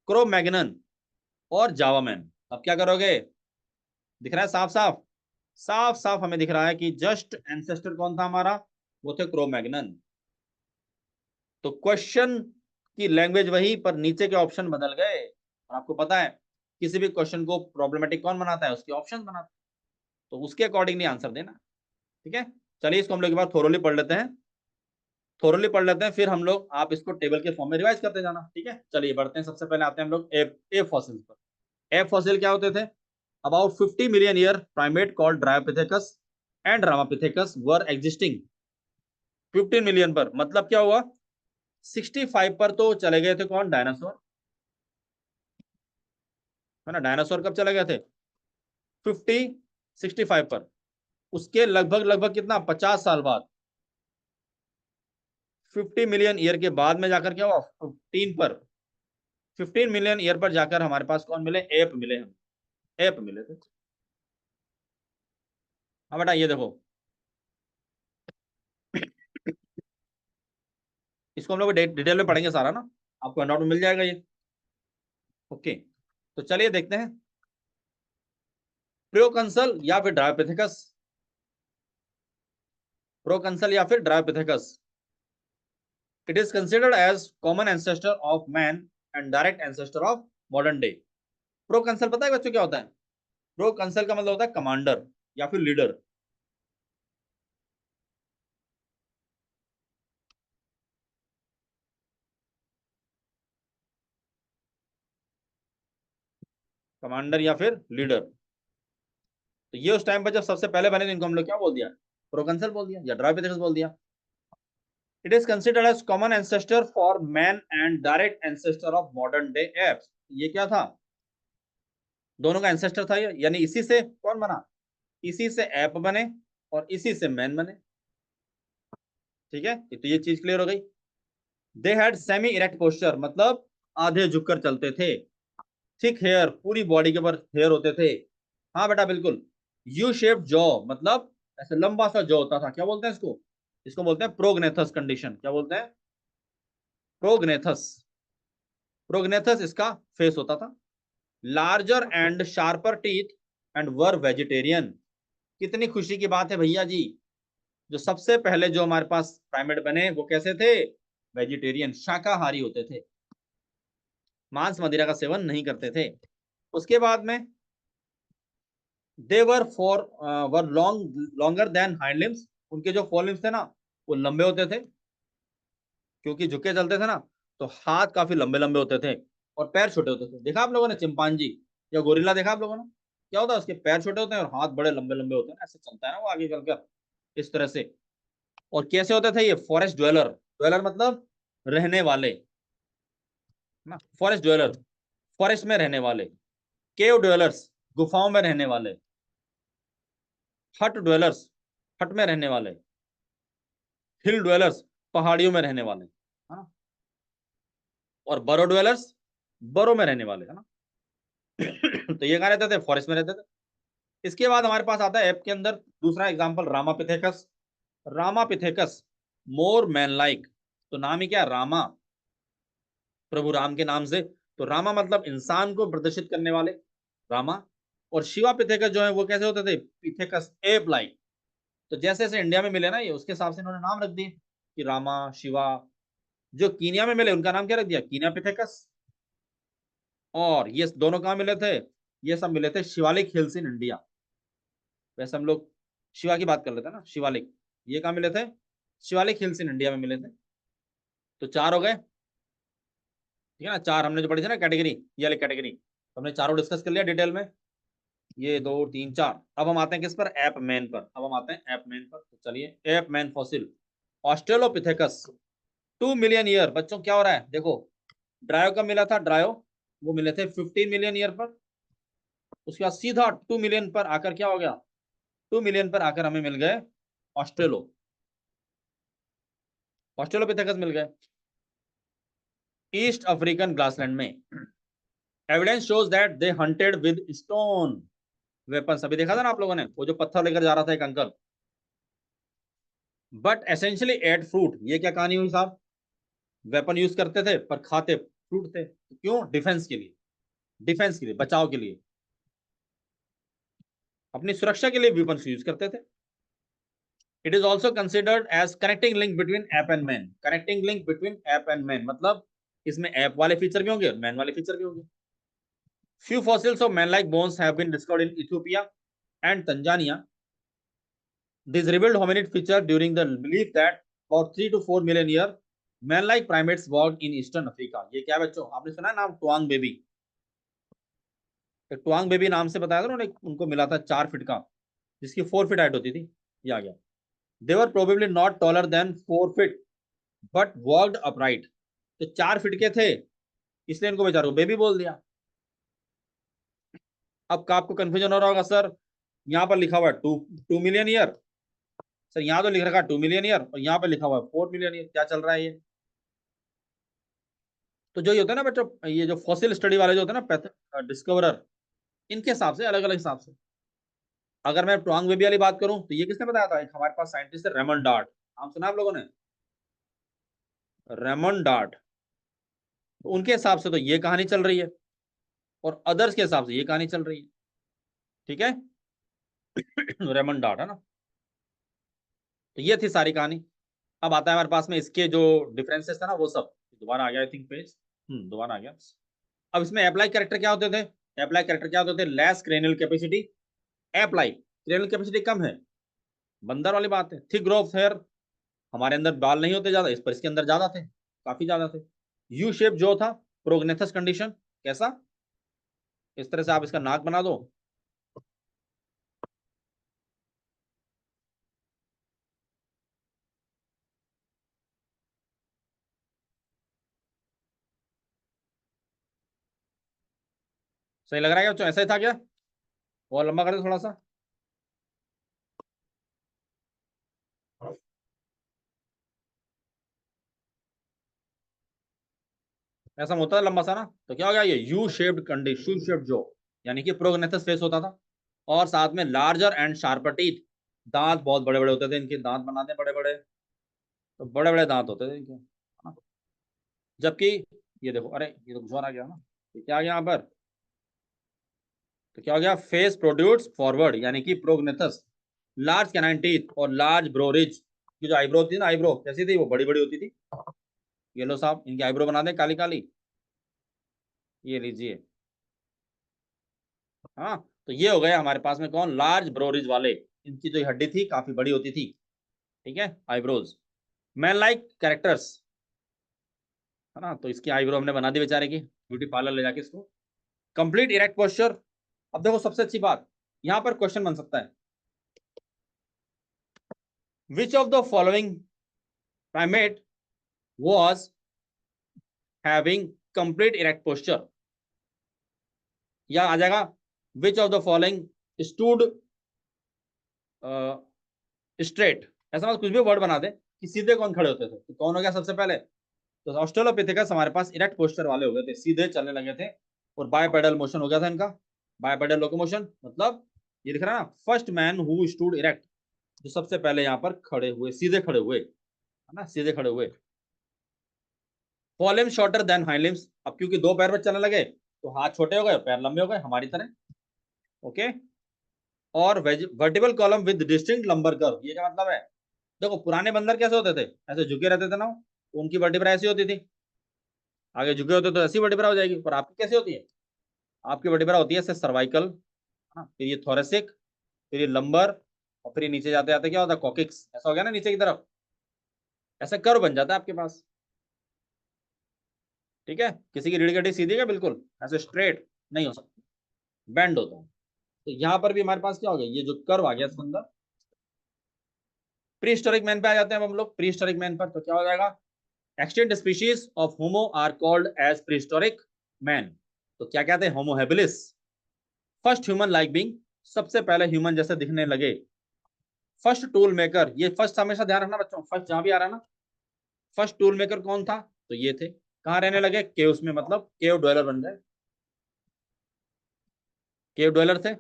क्रो मैग्नन और जावामैन, अब क्या करोगे, दिख रहा है साफ साफ, साफ साफ हमें दिख रहा है कि जस्ट एंसेस्टर कौन था हमारा, वो थे क्रो मैग्नन। तो क्वेश्चन की लैंग्वेज वही, पर नीचे के ऑप्शन बदल गए। और आपको पता है किसी भी क्वेश्चन को प्रॉब्लमेटिक कौन बनाता है, उसके ऑप्शन बनाता है, तो उसके अकॉर्डिंगली आंसर देना। ठीक है, चलिए इसको हम लोग एक बार थोरोली पढ़ लेते हैं, थोरोली पढ़ लेते हैं, फिर हम लोग आप इसको टेबल के फॉर्म में रिवाइज करते जाना। ठीक है, चलिए बढ़ते हैं। सबसे पहले आते हैं हम लोग एप फॉसिल पर। एप फॉसिल क्या होते थे, about 50 million year primate called Dryopithecus and Ramapithecus were existing. 15 million पर मतलब क्या हुआ, 65 पर तो चले गए थे कौन, डायनासोर, है ना। डायनासोर कब चले गए थे, 50, 65 पर। उसके लगभग लगभग कितना, 50 साल बाद, 50 मिलियन ईयर के बाद में जाकर क्या हुआ, 15 पर, 15 मिलियन ईयर पर जाकर हमारे पास कौन मिले, एप मिले, हम एप मिले थे। हाँ बेटा ये देखो, इसको हम लोग डिटेल में पढ़ेंगे सारा ना, आपको हैंडआउट में मिल जाएगा ये। ओके, तो चलिए देखते हैं, प्रोकंसल या फिर ड्रायोपिथेकस, प्रोकंसल या फिर dryopithecus, it is considered as common ancestor of man and direct ancestor of modern day. Proconsul पता है बच्चों क्या होता है, प्रोकंसल का मतलब होता है कमांडर या फिर लीडर। कमांडर या फिर लीडर, तो ये उस टाइम पर जब सबसे पहले बने, इनको हम लोग क्या बोल दिया, प्रोकंसल बोल दिया या ड्रायोपिथेकस बोल दिया। It is considered as common ancestor for man and direct ancestor of modern day apes. ये क्या था, दोनों का एंसेस्टर था ये, यानी इसी से कौन बना, इसी से ऐप बने और इसी से मैन बने। ठीक है, तो ये चीज क्लियर हो गई। They had semi erect posture, मतलब आधे झुककर चलते थे। थिक हेयर, पूरी बॉडी के ऊपर हेयर होते थे। हाँ बेटा बिल्कुल, यू शेप जॉ मतलब ऐसे लंबा सा जॉ होता था, क्या बोलते हैं इसको? इसको बोलते हैं प्रोग्नेथस कंडीशन। क्या बोलते हैं? प्रोग्नेथस। प्रोग्नेथस इसका फेस होता था। Larger and sharper teeth and were vegetarian. कितनी खुशी की बात है भैया जी, जो सबसे पहले जो हमारे पास प्राइमेट बने वो कैसे थे? वेजिटेरियन, शाकाहारी होते थे, मांस मदिरा का सेवन नहीं करते थे। उसके बाद में दे वर लॉन्गर देन हाइंड लिम्स। उनके जो फोर लिम्स थे ना वो लंबे होते थे, क्योंकि झुके चलते थे ना, तो हाथ काफी लंबे लंबे होते थे और पैर छोटे होते थे। देखा आप लोगों ने चिंपांजी या गोरिल्ला देखा आप लोगों ने? क्या होता है, उसके पैर छोटे होते हैं और हाथ बड़े लंबे लंबे होते हैं, ऐसे चलता है ना वो आगे चलकर इस तरह से। और कैसे होते थे ये? Forest dweller. ड्वेलर मतलब रहने वाले ना, फॉरेस्ट ड्वेलर, फॉरेस्ट में रहने वाले। केव ड्वेलर्स, गुफाओं में रहने वाले। हट ड्वेलर्स, हट में रहने वाले। हिल ड्वेलर्स, पहाड़ियों में रहने वाले, है ना। और बरो ड्वेलर्स, बरो में रहने वाले, है ना। तो ये कहाँ रहते थे? फॉरेस्ट में रहते थे। इसके बाद हमारे पास आता है ऐप के अंदर दूसरा example, Ramapithecus. Ramapithecus more man like. तो नाम ही क्या? रामा, प्रभु राम के नाम से। तो रामा मतलब इंसान को प्रदर्शित करने वाले, रामा। और शिवा पिथेकस जो है वो कैसे होते थे? Pithecus ape like. तो जैसे जैसे इंडिया में मिले ना ये, उसके हिसाब से इन्होंने नाम रख दिए कि रामा, शिवा। जो कीनिया में मिले उनका नाम क्या रख दिया? Kenya pithecus. और ये दोनों कहाँ मिले थे? ये सब मिले थे शिवालिक हिल्स इन इंडिया। वैसे हम लोग शिवा की बात कर लेते हैं ना, शिवालिक। ये कहाँ मिले थे? शिवालिक हिल्स इन इंडिया में मिले थे। तो चार हो गए, ठीक है ना। चार हमने जो पढ़ी थी ना कैटेगरी, ये वाली कैटेगरी, तो हमने चारों डिस्कस कर लिया डिटेल में। ये दो तीन चार। अब हम आते हैं किस पर? एप मैन पर। अब हम आते हैं एप मैन पर। तो चलिए, app man fossil Australopithecus 2 million year. बच्चों क्या हो रहा है देखो, ड्रायो कब मिला था? ड्रायो वो मिले थे 15 मिलियन ईयर पर। उसके बाद सीधा 2 मिलियन पर आकर क्या हो गया? 2 मिलियन पर आकर हमें मिल गए ऑस्ट्रेलो, ऑस्ट्रेलोपिथेकस मिल गए ईस्ट अफ्रीकन ग्रासलैंड में। Evidence shows that they hunted with stone weapons. अभी देखा था ना आप लोगों ने, वो जो पत्थर लेकर जा रहा था एक uncle. But essentially ate fruit. ये क्या कहानी हुई साहब? वेपन यूज करते थे पर खाते फ्रूट थे। क्यों? डिफेंस के लिए, डिफेंस के लिए, बचाव के लिए, अपनी सुरक्षा के लिए वेपन यूज करते थे। It is also considered as connecting link between ape and man. Connecting link between ape and man मतलब इसमें एप वाले फीचर भी होंगे और मैन वाले फीचर भी होंगे। Few fossils of man-like bones have been discovered in Ethiopia and Tanzania. These revealed hominid feature during the belief that about 3 to 4 million year man-like primates walked in Eastern Africa. ये क्या बच्चों, आपने सुना है नाम ट्वांग बेबी? ट्वांग बेबी नाम से बताया था उन्होंने, उनको मिला था 4 फीट का, जिसकी 4 फीट हाइट होती थी। ये आ गया। They were probably not taller than 4 feet, but walked upright. तो 4 फीट के थे, इसलिए इनको बेचारों को बेबी बोल दिया। अब आपको कंफ्यूजन हो रहा होगा, सर यहाँ पर लिखा हुआ है 2 मिलियन ईयर, सर यहाँ तो लिख रखा है 2 मिलियन ईयर और यहाँ पे लिखा हुआ है 4 मिलियन ईयर, क्या चल रहा है ये? तो जो ये होता है ना बच्चों, ये जो फॉसिल स्टडी वाले जो होते हैं ना, डिस्कवरर, इनके हिसाब से अलग अलग हिसाब से। अगर मैं ट्वांग बेबी वाली बात करूं तो ये किसने बताया था? एक हमारे पास साइंटिस्ट है रेमन डार्ट, नाम सुना आप लोगों ने? Raymond Dart. तो उनके हिसाब से तो ये कहानी चल रही है और अदर्स के हिसाब से ये कहानी चल रही है, ठीक है। रेमन डार्ट है ना। तो ये थी सारी कहानी। अब आता है हमारे पास में इसके जो डिफरेंसेस था ना वो सब। दोबारा आ गया आई थिंक पेज, दोबारा आ गया। अब इसमें अप्लाई कैरेक्टर क्या होते थे? अप्लाई कैरेक्टर क्या होते थे? Less cranial capacity. Apply cranial capacity कम है, बंदर वाली बात है। थिक ग्रोथ हेयर, हमारे अंदर बाल नहीं होते ज्यादा, इस पर इसके अंदर ज्यादा थे, काफी ज्यादा थे। यू शेप जो था, प्रोग्नेथस कंडीशन, कैसा? इस तरह से आप इसका नाक बना दो, सही लग रहा है क्या बच्चों? ऐसा ही था क्या? और लंबा कर दो थोड़ा सा। ऐसा होता है लंबा सा ना, तो क्या हो गया? ये U shaped condition, U shaped जो, यानी कि प्रोग्नेथस फेस होता था। और साथ में लार्जर एंड शार्पर टीथ, दांत बहुत बड़े बड़े होते थे इनके, दांत बनाते बड़े बड़े, तो बड़े बड़े दांत होते थे इनके, है ना? जबकि ये देखो, अरे ये तो घुसवा आ गया ना, ये क्या आ गया यहाँ पर, तो क्या हो गया, फेस प्रोड्यूस फॉरवर्ड, यानी कि प्रोग्नेथस, लार्ज कैनाइन टीथ और लार्ज ब्रोरिज की जो आईब्रो थी ना, आईब्रो कैसी थी, वो बड़ी बड़ी होती थी। ये लो साहब, इनकी आईब्रो बना दें काली काली, ये लीजिए। हाँ, तो ये हो गया हमारे पास में कौन, लार्ज ब्रोरिज वाले, इनकी जो हड्डी थी काफी बड़ी होती थी, ठीक है, आईब्रोज। मैन लाइक कैरेक्टर्स, है ना, तो इसकी आईब्रो हमने बना दी बेचारे की, ब्यूटी पार्लर ले जाके इसको। Complete erect posture. अब देखो सबसे अच्छी बात, यहां पर क्वेश्चन बन सकता है, which of the following primate was having complete erect posture, या आ जाएगा which of the following stood straight, ऐसा मतलब कुछ भी वर्ड बना दे कि सीधे कौन खड़े होते थे, तो कौन हो गया सबसे पहले, तो ऑस्ट्रेलोपिथेकस हमारे पास इरेक्ट पोस्चर वाले हो गए थे, सीधे चलने लगे थे, और बायपेडल मोशन हो गया था इनका, बायपेडल लोकोमोशन, मतलब ये दिख रहा है ना, first man who stood erect, जो सबसे पहले यहाँ पर खड़े हुए, सीधे खड़े हुए, है ना, सीधे खड़े हुए। For shorter than hind limbs, अब क्योंकि दो पैर पर चलने लगे तो हाथ छोटे हो गए, पैर लंबे हो गए हमारी तरह, ओके। और vertebral column with distinct lumbar curve, ये क्या मतलब है, देखो पुराने बंदर कैसे होते थे, ऐसे झुके रहते थे ना, उनकी वर्टिब्रा ऐसी होती थी, आगे झुके होते तो ऐसी वर्टिब्रा हो जाएगी, पर आपकी कैसी होती है, आपकी वर्टिब्रा होती है ऐसे सर्वाइकल, फिर ये थोरेसिक, फिर ये लंबर, और फिर ये नीचे जाते जाते क्या होता है, कॉकिक्स, ऐसा हो गया ना नीचे की तरफ, ऐसा कर्व बन जाता है आपके पास, ठीक है। किसी की रीढ़ की हड्डी सीधी है बिल्कुल ऐसे स्ट्रेट नहीं हो सकती, बेंड होता है, तो यहाँ पर भी हमारे पास क्या हो गया, ये जो कर्व आ गया इसके अंदर। प्री हिस्टोरिक मैन पे आ जाते हैं अब हम लोग, प्री हिस्टोरिक मैन पर, तो क्या हो जाएगा, extant species of Homo are called as prehistoric man, तो क्या कहते हैं, Homo habilis, first human like being, सबसे पहले ह्यूमन जैसे दिखने लगे, फर्स्ट टूल मेकर, ये फर्स्ट हमेशा ध्यान रखना बच्चों, फर्स्ट जहां भी आ रहा ना, फर्स्ट टूल मेकर कौन था, तो ये थे, कहाँ रहने लगे, केव्स में, मतलब केव ड्वेलर बन गए, केव ड्वेलर थे।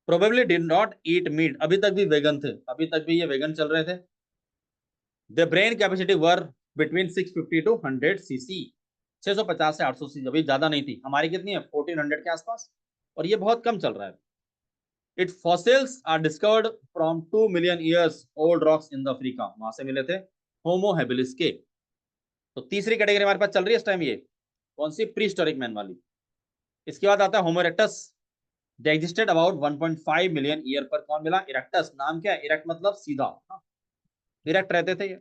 Probably did not eat meat, अभी तक भी वेगन थे, अभी तक भी ये वेगन चल रहे थे। The brain capacity were between 650 to 100 cc, 650 से 800 सीसी, अभी ज्यादा नहीं थी, हमारी कितनी है 1400 के आसपास, और ये बहुत कम चल रहा है। It fossils are discovered from 2 million years old rocks in the Africa, वहां से मिले थे होमो हेबिलिस के। तो तीसरी कैटेगरी हमारे पास चल रही है इस टाइम, ये कौन सी, प्री हिस्टोरिक मैन वाली। इसके बाद आता है homo erectus, they existed about 1.5 million year पर, कौन मिला, इरेक्टस, नाम क्या है, इरेक्ट मतलब सीधा, इरेक्ट रहते थे ये।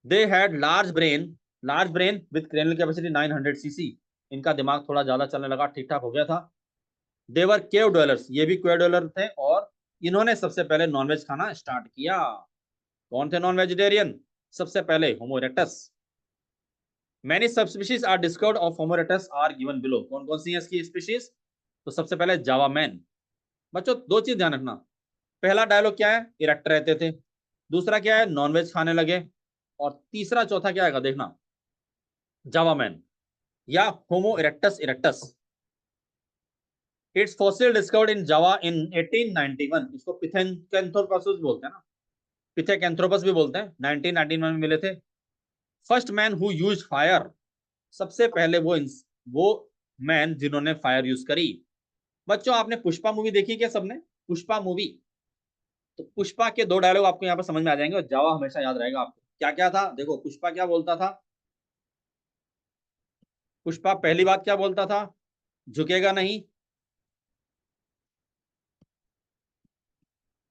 They had large brain with cranial capacity 900 CC, इनका दिमाग थोड़ा ज्यादा चलने लगा, ठीक ठाक हो गया था। देवर केव डवेलर्स, ये भी केव डवेलर थे, और इन्होंने सबसे पहले नॉनवेज खाना स्टार्ट किया, कौन थे नॉन वेजिटेरियन, सबसे पहले Homo erectus. Many subspecies are discovered of Homo erectus are given below, कौन कौन सी है इसकी स्पीशीज, तो सबसे पहले जावा मैन। बच्चों दो चीज ध्यान रखना, पहला डायलॉग क्या है, इरेक्ट रहते थे, दूसरा क्या है, नॉनवेज खाने लगे, और तीसरा चौथा क्या आएगा देखना, जावा मैन या homo erectus erectus. Its fossil discovered in Java in 1891, इसको पिथेकेंथ्रोपस बोलते हैं ना, पिथेकेंथ्रोपस भी बोलते हैं, 1991 में मिले थे। First man who used fire, सबसे पहले वो मैन जिन्होंने फायर यूज करी। बच्चों आपने पुष्पा मूवी देखी क्या सबने, पुष्पा मूवी, तो पुष्पा के दो डायलॉग आपको यहाँ पर समझ में आ जाएंगे, और जावा हमेशा याद रहेगा आपको, क्या क्या था देखो, पुष्पा क्या बोलता था, पुष्पा पहली बात क्या बोलता था, झुकेगा नहीं,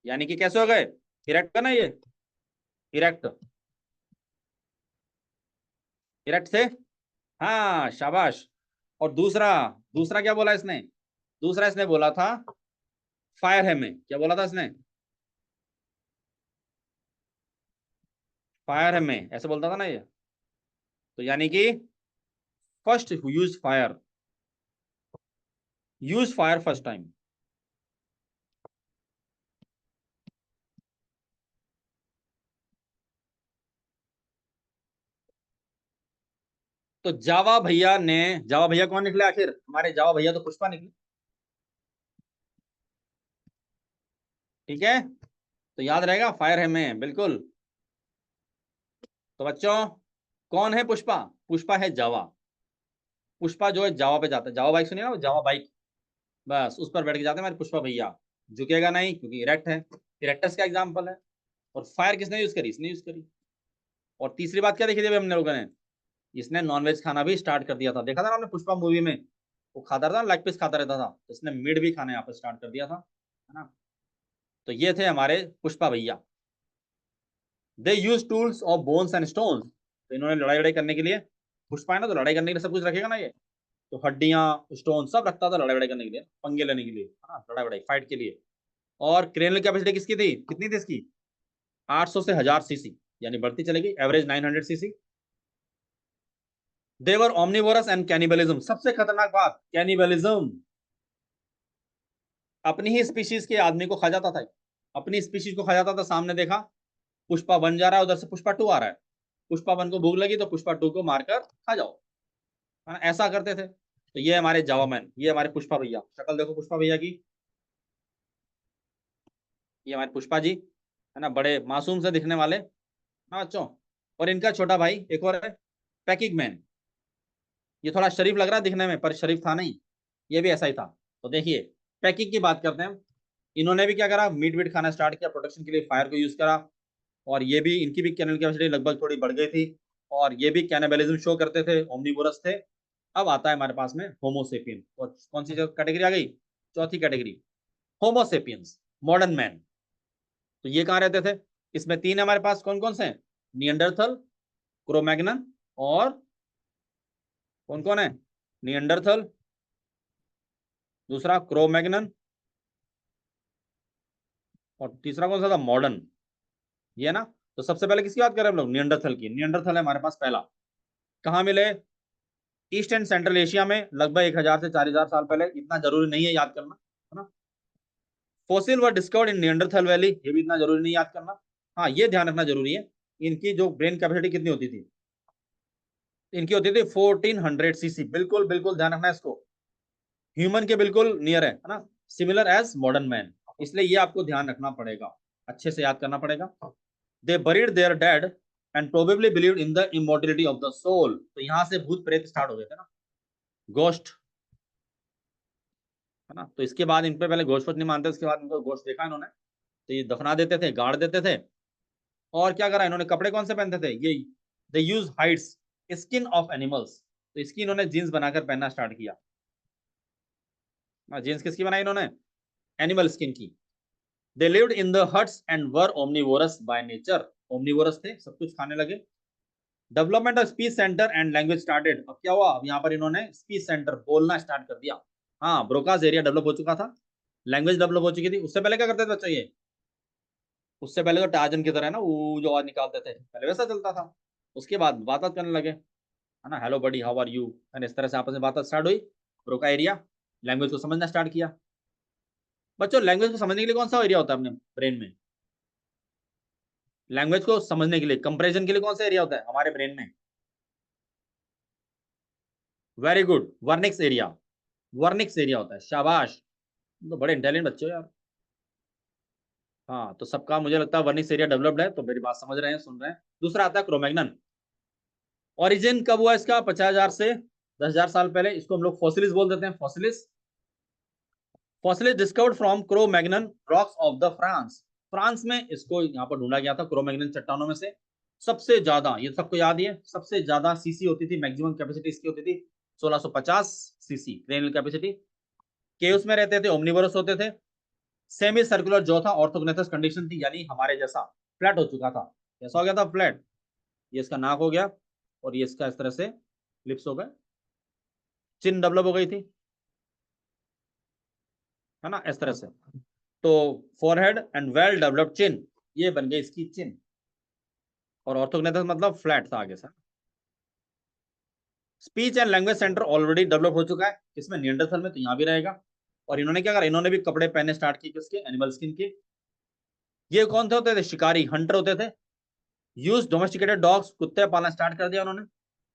यानी कि कैसे हो गए, इरेक्ट का ना ये, इरेक्ट, इरेक्ट थे, हाँ शाबाश। और दूसरा, दूसरा क्या बोला इसने, दूसरा इसने बोला था फायर है में, क्या बोला था इसने, फायर है में, ऐसे बोलता था ना ये, तो यानी कि first use fire first time. तो जावा भैया कौन निकले आखिर? हमारे जावा भैया तो पुष्पा निकले। ठीक है, तो याद रहेगा फायर है में, बिल्कुल। तो बच्चों, कौन है पुष्पा? पुष्पा है जावा। पुष्पा जो है जावा पे जाता है, जावा बाइक सुनिए ना, जावा बाइक, बस उस पर बैठ के जाते हैं हमारे पुष्पा भैया। झुकेगा नहीं क्योंकि इरेक्ट है, इरेक्टस का एग्जाम्पल है। और फायर किसने यूज करी? इसने यूज करी। और तीसरी बात क्या देखी थी हमने लोगों ने? इसने नॉनवेज खाना भी स्टार्ट कर दिया था, देखा था ना आपने पुष्पा मूवी में, वो खाता था लेग पीस खाता रहता था, तो इसने मीट भी खाना यहाँ पर स्टार्ट कर दिया था, है ना। तो ये थे हमारे पुष्पा भैया। They use tools of bones and stones, तो इन्होंने लड़ाई लड़ाई करने के लिए, पुष्पा है ना तो लड़ाई करने के लिए सब कुछ रखेगा ना ये, तो हड्डियां स्टोन सब रखता था लड़ाई लड़ाई करने के लिए, पंगे लेने के लिए, है ना, लड़ाई लड़ाई फाइट के लिए। और क्रेनल कैपेसिटी किसकी थी, कितनी थी इसकी? 800 से 1000 सीसी, यानी बढ़ती चलेगी, average 900 cc. They were omnivorous and cannibalism, सबसे खतरनाक बात कैनिबलिज्म, अपनी ही स्पीशीज के आदमी को खा जाता था, अपनी स्पीशीज को खा जाता था। सामने देखा पुष्पा वन जा रहा है, उधर से पुष्पा टू आ रहा है, पुष्पा वन को भूख लगी तो पुष्पा टू को मारकर खा जाओ, है ना, ऐसा करते थे। तो ये हमारे जावा मैन, ये हमारे पुष्पा भैया, शक्ल देखो पुष्पा भैया की, ये हमारे पुष्पा जी, है ना, बड़े मासूम से दिखने वाले, हाँ बच्चों। और इनका छोटा भाई एक और है, पैकिंग मैन, ये थोड़ा शरीफ लग रहा है दिखने में पर शरीफ था नहीं, ये भी ऐसा ही था। तो देखिए पैकिंग की बात करते हैं, इन्होंने भी क्या करा, मीट वीट खाना स्टार्ट किया, प्रोटेक्शन के लिए फायर को यूज करा। और ये भी, इनकी भी कैनल कैपेसिटी लगभग थोड़ी बढ़ गई थी, और ये भी कैनिबलिज्म शो करते थे, ओमनीवोरस थे। अब आता है हमारे पास में होमोसेपियन, और कौन सी कैटेगरी आ गई? चौथी कैटेगरी, होमोसेपियंस, मॉडर्न मैन। तो ये कहाँ रहते थे? इसमें तीन हमारे पास, कौन कौन से हैं? नियंडरथल, क्रोमैग्नन, और कौन कौन है? नियंडरथल, दूसरा क्रोमैग्नन, और तीसरा कौन सा था? मॉडर्न, ये ना। तो सबसे पहले किसकी बात करें हम लोग? नियंडरथल की। नियंडरथल है हमारे पास पहला, कहाँ मिले? ईस्ट एंड सेंट्रल एशिया में, लगभग 1000 से 4000 साल पहले, इतना जरूरी नहीं है याद करना, है ना। Fossil were discovered in Neanderthal valley, ये भी इतना जरूरी नहीं याद करना। हाँ ये ध्यान रखना जरूरी है, इनकी जो ब्रेन कैपेसिटी कितनी होती थी? इनकी होती थी 1400 सीसी, बिल्कुल बिल्कुल ध्यान रखना इसको, ह्यूमन के बिल्कुल नियर है ना, सिमिलर एज मॉडर्न मैन, इसलिए ये आपको ध्यान रखना पड़ेगा, अच्छे से याद करना पड़ेगा। They buried their dead and probably believed in the immortality of the soul, तो यहां से भूत प्रेत स्टार्ट हो गए थे ना, गोस्ट, है ना। तो इसके बाद इन पे पहले गोश्त नहीं मानते, उसके बाद इनको गोश्त देखा इन्होंने, तो ये दफना देते थे, गाड़ देते थे। और क्या करा इन्होंने? कपड़े कौन से पहनते थे ये? They use hides, skin of animals, तो इसकी इन्होंने जीन्स बनाकर पहनना स्टार्ट किया। जीन्स किसकी बनाई इन्होंने? एनिमल स्किन की। They lived in the huts and were omnivorous by nature, omnivorous थे, सब कुछ खाने लगे। Development of speech centre and language started, अब क्या हुआ? अब यहाँ पर इन्होंने स्पीच सेंटर, बोलना स्टार्ट कर दिया। हाँ ब्रोकास एरिया डेवलप हो चुका था, लैंग्वेज डेवलप हो चुकी थी। उससे पहले क्या करते थे बच्चों ये? उससे पहले तो टार्जन की तरह ना वो जो आवाज निकालते थे, पहले वैसा चलता था। उसके बाद बात करने लगे, है ना, hello buddy how are you, and इस तरह से आपस में बात स्टार्ट हुई। ब्रोका एरिया, लैंग्वेज को समझना स्टार्ट किया। बच्चों लैंग्वेज को समझने के लिए कौन सा एरिया होता है अपने ब्रेन में? लैंग्वेज को समझने के लिए, कंपैरिजन के लिए कौन सा एरिया होता है हमारे ब्रेन में? Very good, Wernicke's area, Wernicke's area होता है, शाबाश, तो बड़े इंटेलिजेंट बच्चे हो यार। हाँ तो सबका मुझे लगता है वर्निक्स एरिया डेवलप्ड है, तो मेरी बात समझ रहे हैं, सुन रहे हैं। दूसरा आता है क्रोमैग्नन। ओरिजिन कब हुआ इसका? 50,000 से 10,000 साल पहले, इसको हम लोग फॉसिलिस बोल देते हैं, fossils. Fossils discovered from Cro-Magnon rocks of the France, France में इसको यहाँ पर ढूंढा गया था, क्रो-मैग्नन चट्टानों में से। सबसे ज्यादा, ये सबको याद ही है, सबसे ज्यादा सीसी होती थी, मैक्सिमम कैपेसिटी इसकी होती थी 1650 सीसी क्रेनियल कैपेसिटी। केव्स में रहते थे, ओमनिवोरस होते थे। सेमी सर्कुलर जो था ऑर्थोग्नेथस कंडीशन थी, यानी हमारे जैसा फ्लैट हो चुका था, कैसा हो गया था? फ्लैट। ये इसका नाक हो गया, और ये इसका इस तरह से लिप्स हो गए, चिन डेवलप हो गई थी, है ना, इस तरह से। तो फोरहेड एंड वेल डेवलप्ड चिन, ये बन गई इसकी चिन। और ऑर्थोग्नेथस मतलब फ्लैट था आगे से। Speech and language centre already develop हो चुका है, किसमें? नियंडरथल में, तो यहाँ भी रहेगा। और इन्होंने क्या करा? इन्होंने भी कपड़े पहनने स्टार्ट किए, किसके? एनिमल स्किन के। ये कौन थे? होते थे शिकारी, हंटर होते थे। यूज डोमेस्टिकेटेड डॉग्स, कुत्ते पालना स्टार्ट कर दिया उन्होंने।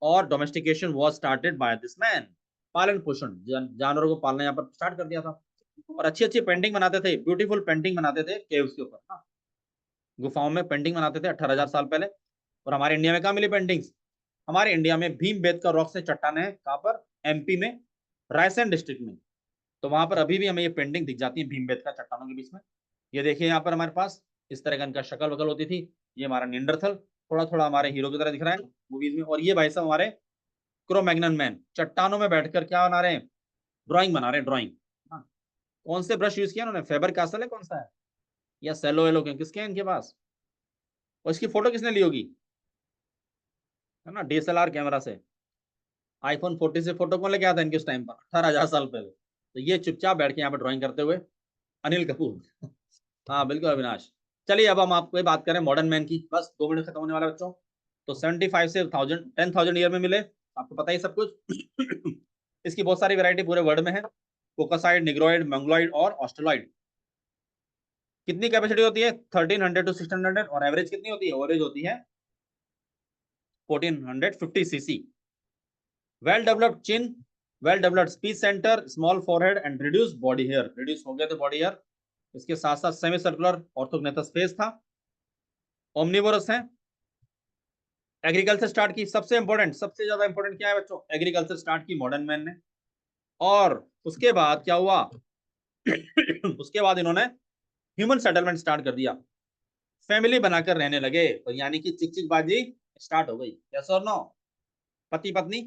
और domestication was started by this man. पालन पोषण, जानवरों को पालना यहाँ पर स्टार्ट कर दिया था। और अच्छी अच्छी पेंटिंग बनाते थे, ब्यूटीफुल पेंटिंग बनाते थे केव्स के ऊपर ना, गुफाओं में पेंटिंग बनाते थे 18,000 साल पहले। और हमारे इंडिया में कहाँ मिली पेंटिंग्स? हमारे इंडिया में भीमबेटका रॉक से चट्टान है, कहाँ पर? एमपी में, रायसेन डिस्ट्रिक्ट में। तो वहां पर अभी भी हमें ये पेंटिंग दिख जाती है भीमबेटका चट्टानों के बीच में। ये देखिए यहाँ पर हमारे पास इस तरह का इनका शक्ल वकल होती थी। ये हमारा निंडरथल, थोड़ा थोड़ा हमारे हीरो की तरह दिख रहा है मूवीज में। और ये भाई साहब हमारे क्रोमैग्नन मैन चट्टानों में बैठकर क्या बना रहे हैं? ड्राइंग बना रहे हैं, ड्राइंग। कौन से ब्रश यूज किया उन्होंने? फेबर कैसल है कौन सा है, या सेलो एलो के, किसके हैं इनके पास? और इसकी फोटो किसने ली होगी, है ना, डीएसएलआर कैमरा से। आईफोन 40 से फोटो कौन लेके आता है इनके उस टाइम पर, 18,000 साल पहले। तो ये चुपचाप बैठ के यहाँ पर ड्राइंग करते हुए अनिल कपूर। हाँ बिल्कुल अविनाश। चलिए अब हम आपको बात करें मॉडर्न मैन की, बस 2 मिनट खत्म होने वाला है बच्चों। तो 75 से 10,000 ईयर में मिले, आपको पता ही सब कुछ। इसकी बहुत सारी वैरायटी पूरे वर्ल्ड में है, कोकासाइड, निग्रोइड, मंगलोइड और ऑस्ट्रेलॉइड। कितनी कैपेसिटी होती है? 1300 to 1600। और एवरेज कितनी होती है? एवरेज होती है 1450 cc. Well developed chin, well developed speech centre, small forehead and reduce body hair. Reduce हो गया थे बॉडी हेयर। इसके साथ साथ सेमी सर्कुलर ऑर्थोग्नेथस फेस था। ओमनिवोरस है। एग्रीकल्चर स्टार्ट की, सबसे इंपॉर्टेंट, सबसे ज्यादा इंपॉर्टेंट क्या है बच्चों? एग्रीकल्चर स्टार्ट की मॉडर्न मैन ने। और उसके बाद क्या हुआ? उसके बाद इन्होंने ह्यूमन सेटलमेंट स्टार्ट कर दिया, फैमिली बनाकर रहने लगे। तो यानी कि चिक चिक बाजी स्टार्ट हो गई, यस और नो? पति पत्नी,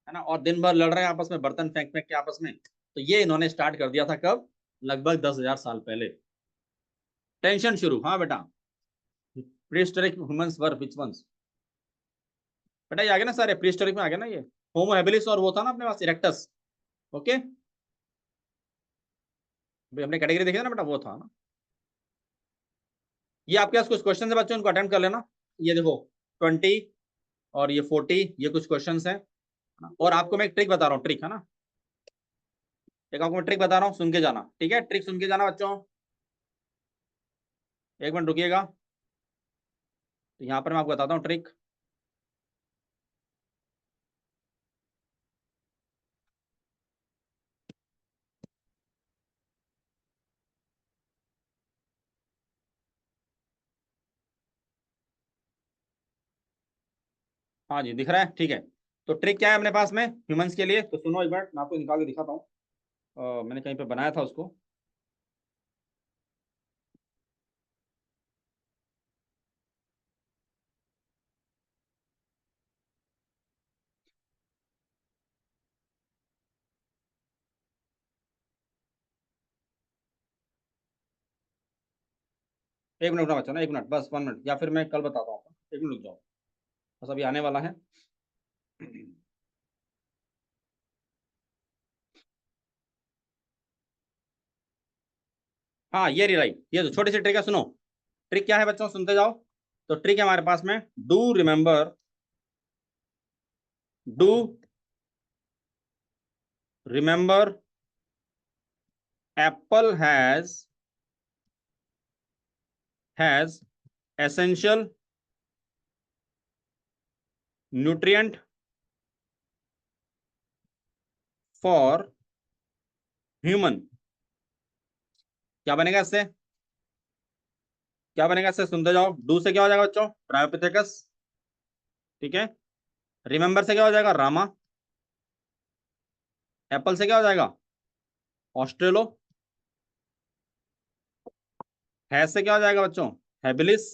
है ना, और दिन भर लड़ रहे हैं आपस में, बर्तन फेंक फेंक के आपस में। तो ये इन्होंने स्टार्ट कर दिया था कब? लगभग 10,000 साल पहले। टेंशन शुरू, हाँ बेटा। Prehistoric humans were which ones? बेटा ये आ गया ना सारे, प्रीहिस्टोरिक में आ गया ना ये। होमो हैबिलिस और वो था ना अपने पास इरेक्टस। ओके, हमने कैटेगरी देखी था ना बेटा, वो था ना। ये आपके पास कुछ क्वेश्चन है बच्चों, इनको अटेम्प्ट कर लेना। ये देखो 20 और ये 40, ये कुछ क्वेश्चन है। और आपको मैं एक ट्रिक बता रहा हूँ, ट्रिक है ना, एक आपको मैं ट्रिक बता रहा हूँ, सुन के जाना, ठीक है? ट्रिक सुन के जाना बच्चों, एक मिनट रुकिएगा। तो यहाँ पर मैं आपको बताता हूँ ट्रिक। हाँ जी दिख रहा है, ठीक है। तो ट्रिक क्या है अपने पास में ह्यूमंस के लिए? तो सुनो एक बार, मैं आपको निकाल के दिखाता हूँ। मैंने कहीं पे बनाया था उसको। एक मिनट ना बच्चों ना, एक मिनट बस, 1 मिनट, या फिर मैं कल बताता हूँ आपको। एक मिनट रुक जाओ, बस अभी आने वाला है। हाँ ये रही राइट, ये तो छोटी सी ट्रिक है, सुनो। ट्रिक क्या है बच्चों, सुनते जाओ। तो ट्रिक है हमारे पास में, do remember, do remember Apple has essential nutrient for human. क्या बनेगा इससे? क्या बनेगा इससे? सुनते जाओ। डू से क्या हो जाएगा बच्चों? ट्रायोपिथेकस, ठीक है। रिमेंबर से क्या हो जाएगा? रामा। एप्पल से क्या हो जाएगा? ऑस्ट्रेलो। हैज से क्या हो जाएगा बच्चों? हैबिलिस।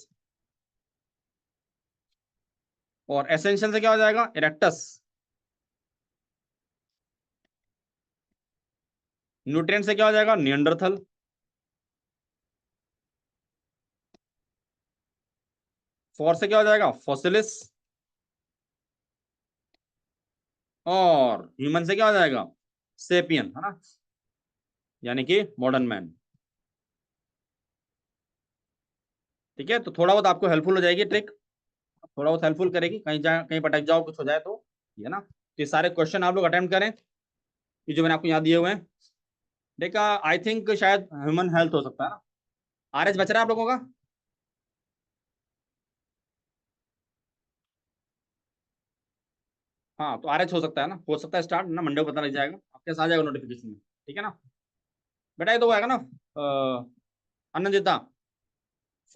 और एसेंशियल से क्या हो जाएगा? इरेक्टस। न्यूट्रिएंट से क्या हो जाएगा? नियंडरथल। फॉर से क्या हो जाएगा? फॉसिलिस। और ह्यूमन से क्या हो जाएगा? सेपियन, है ना, यानी कि मॉडर्न मैन। ठीक है, तो थोड़ा बहुत आपको हेल्पफुल हो जाएगी ट्रिक, थोड़ा बहुत हेल्पफुल करेगी, कहीं भटक जाओ कुछ हो जाए तो, ये ना। तो ये सारे क्वेश्चन आप लोग अटेम्प्ट करें, ये जो मैंने आपको यहाँ दिए हुए हैं। देखा, आई थिंक शायद ह्यूमन हेल्थ हो सकता है ना। आरएच बच रहा है आप लोगों का? हाँ तो RH हो सकता है ना, हो सकता है स्टार्ट ना, मंडे को पता लग जाएगा, आपके पास आ जाएगा नोटिफिकेशन में, ठीक है ना बेटा। ये तो वो आएगा ना आनंदिता,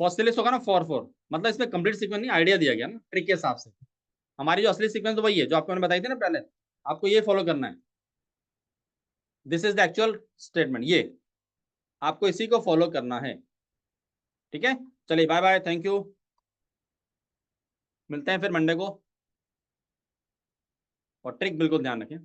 फॉसिलिस होगा ना, फॉर मतलब इसमें कंप्लीट सीक्वेंस नहीं, आइडिया दिया गया ना ट्रिक के हिसाब से। हमारी जो असली सीक्वेंस तो वही है जो आपको मैंने बताई थी ना पहले, आपको ये फॉलो करना है, this is the actual statement, ये आपको इसी को फॉलो करना है, ठीक है। चलिए बाय बाय, थैंक यू, मिलते हैं फिर मंडे को, और ट्रिक बिल्कुल ध्यान रखें।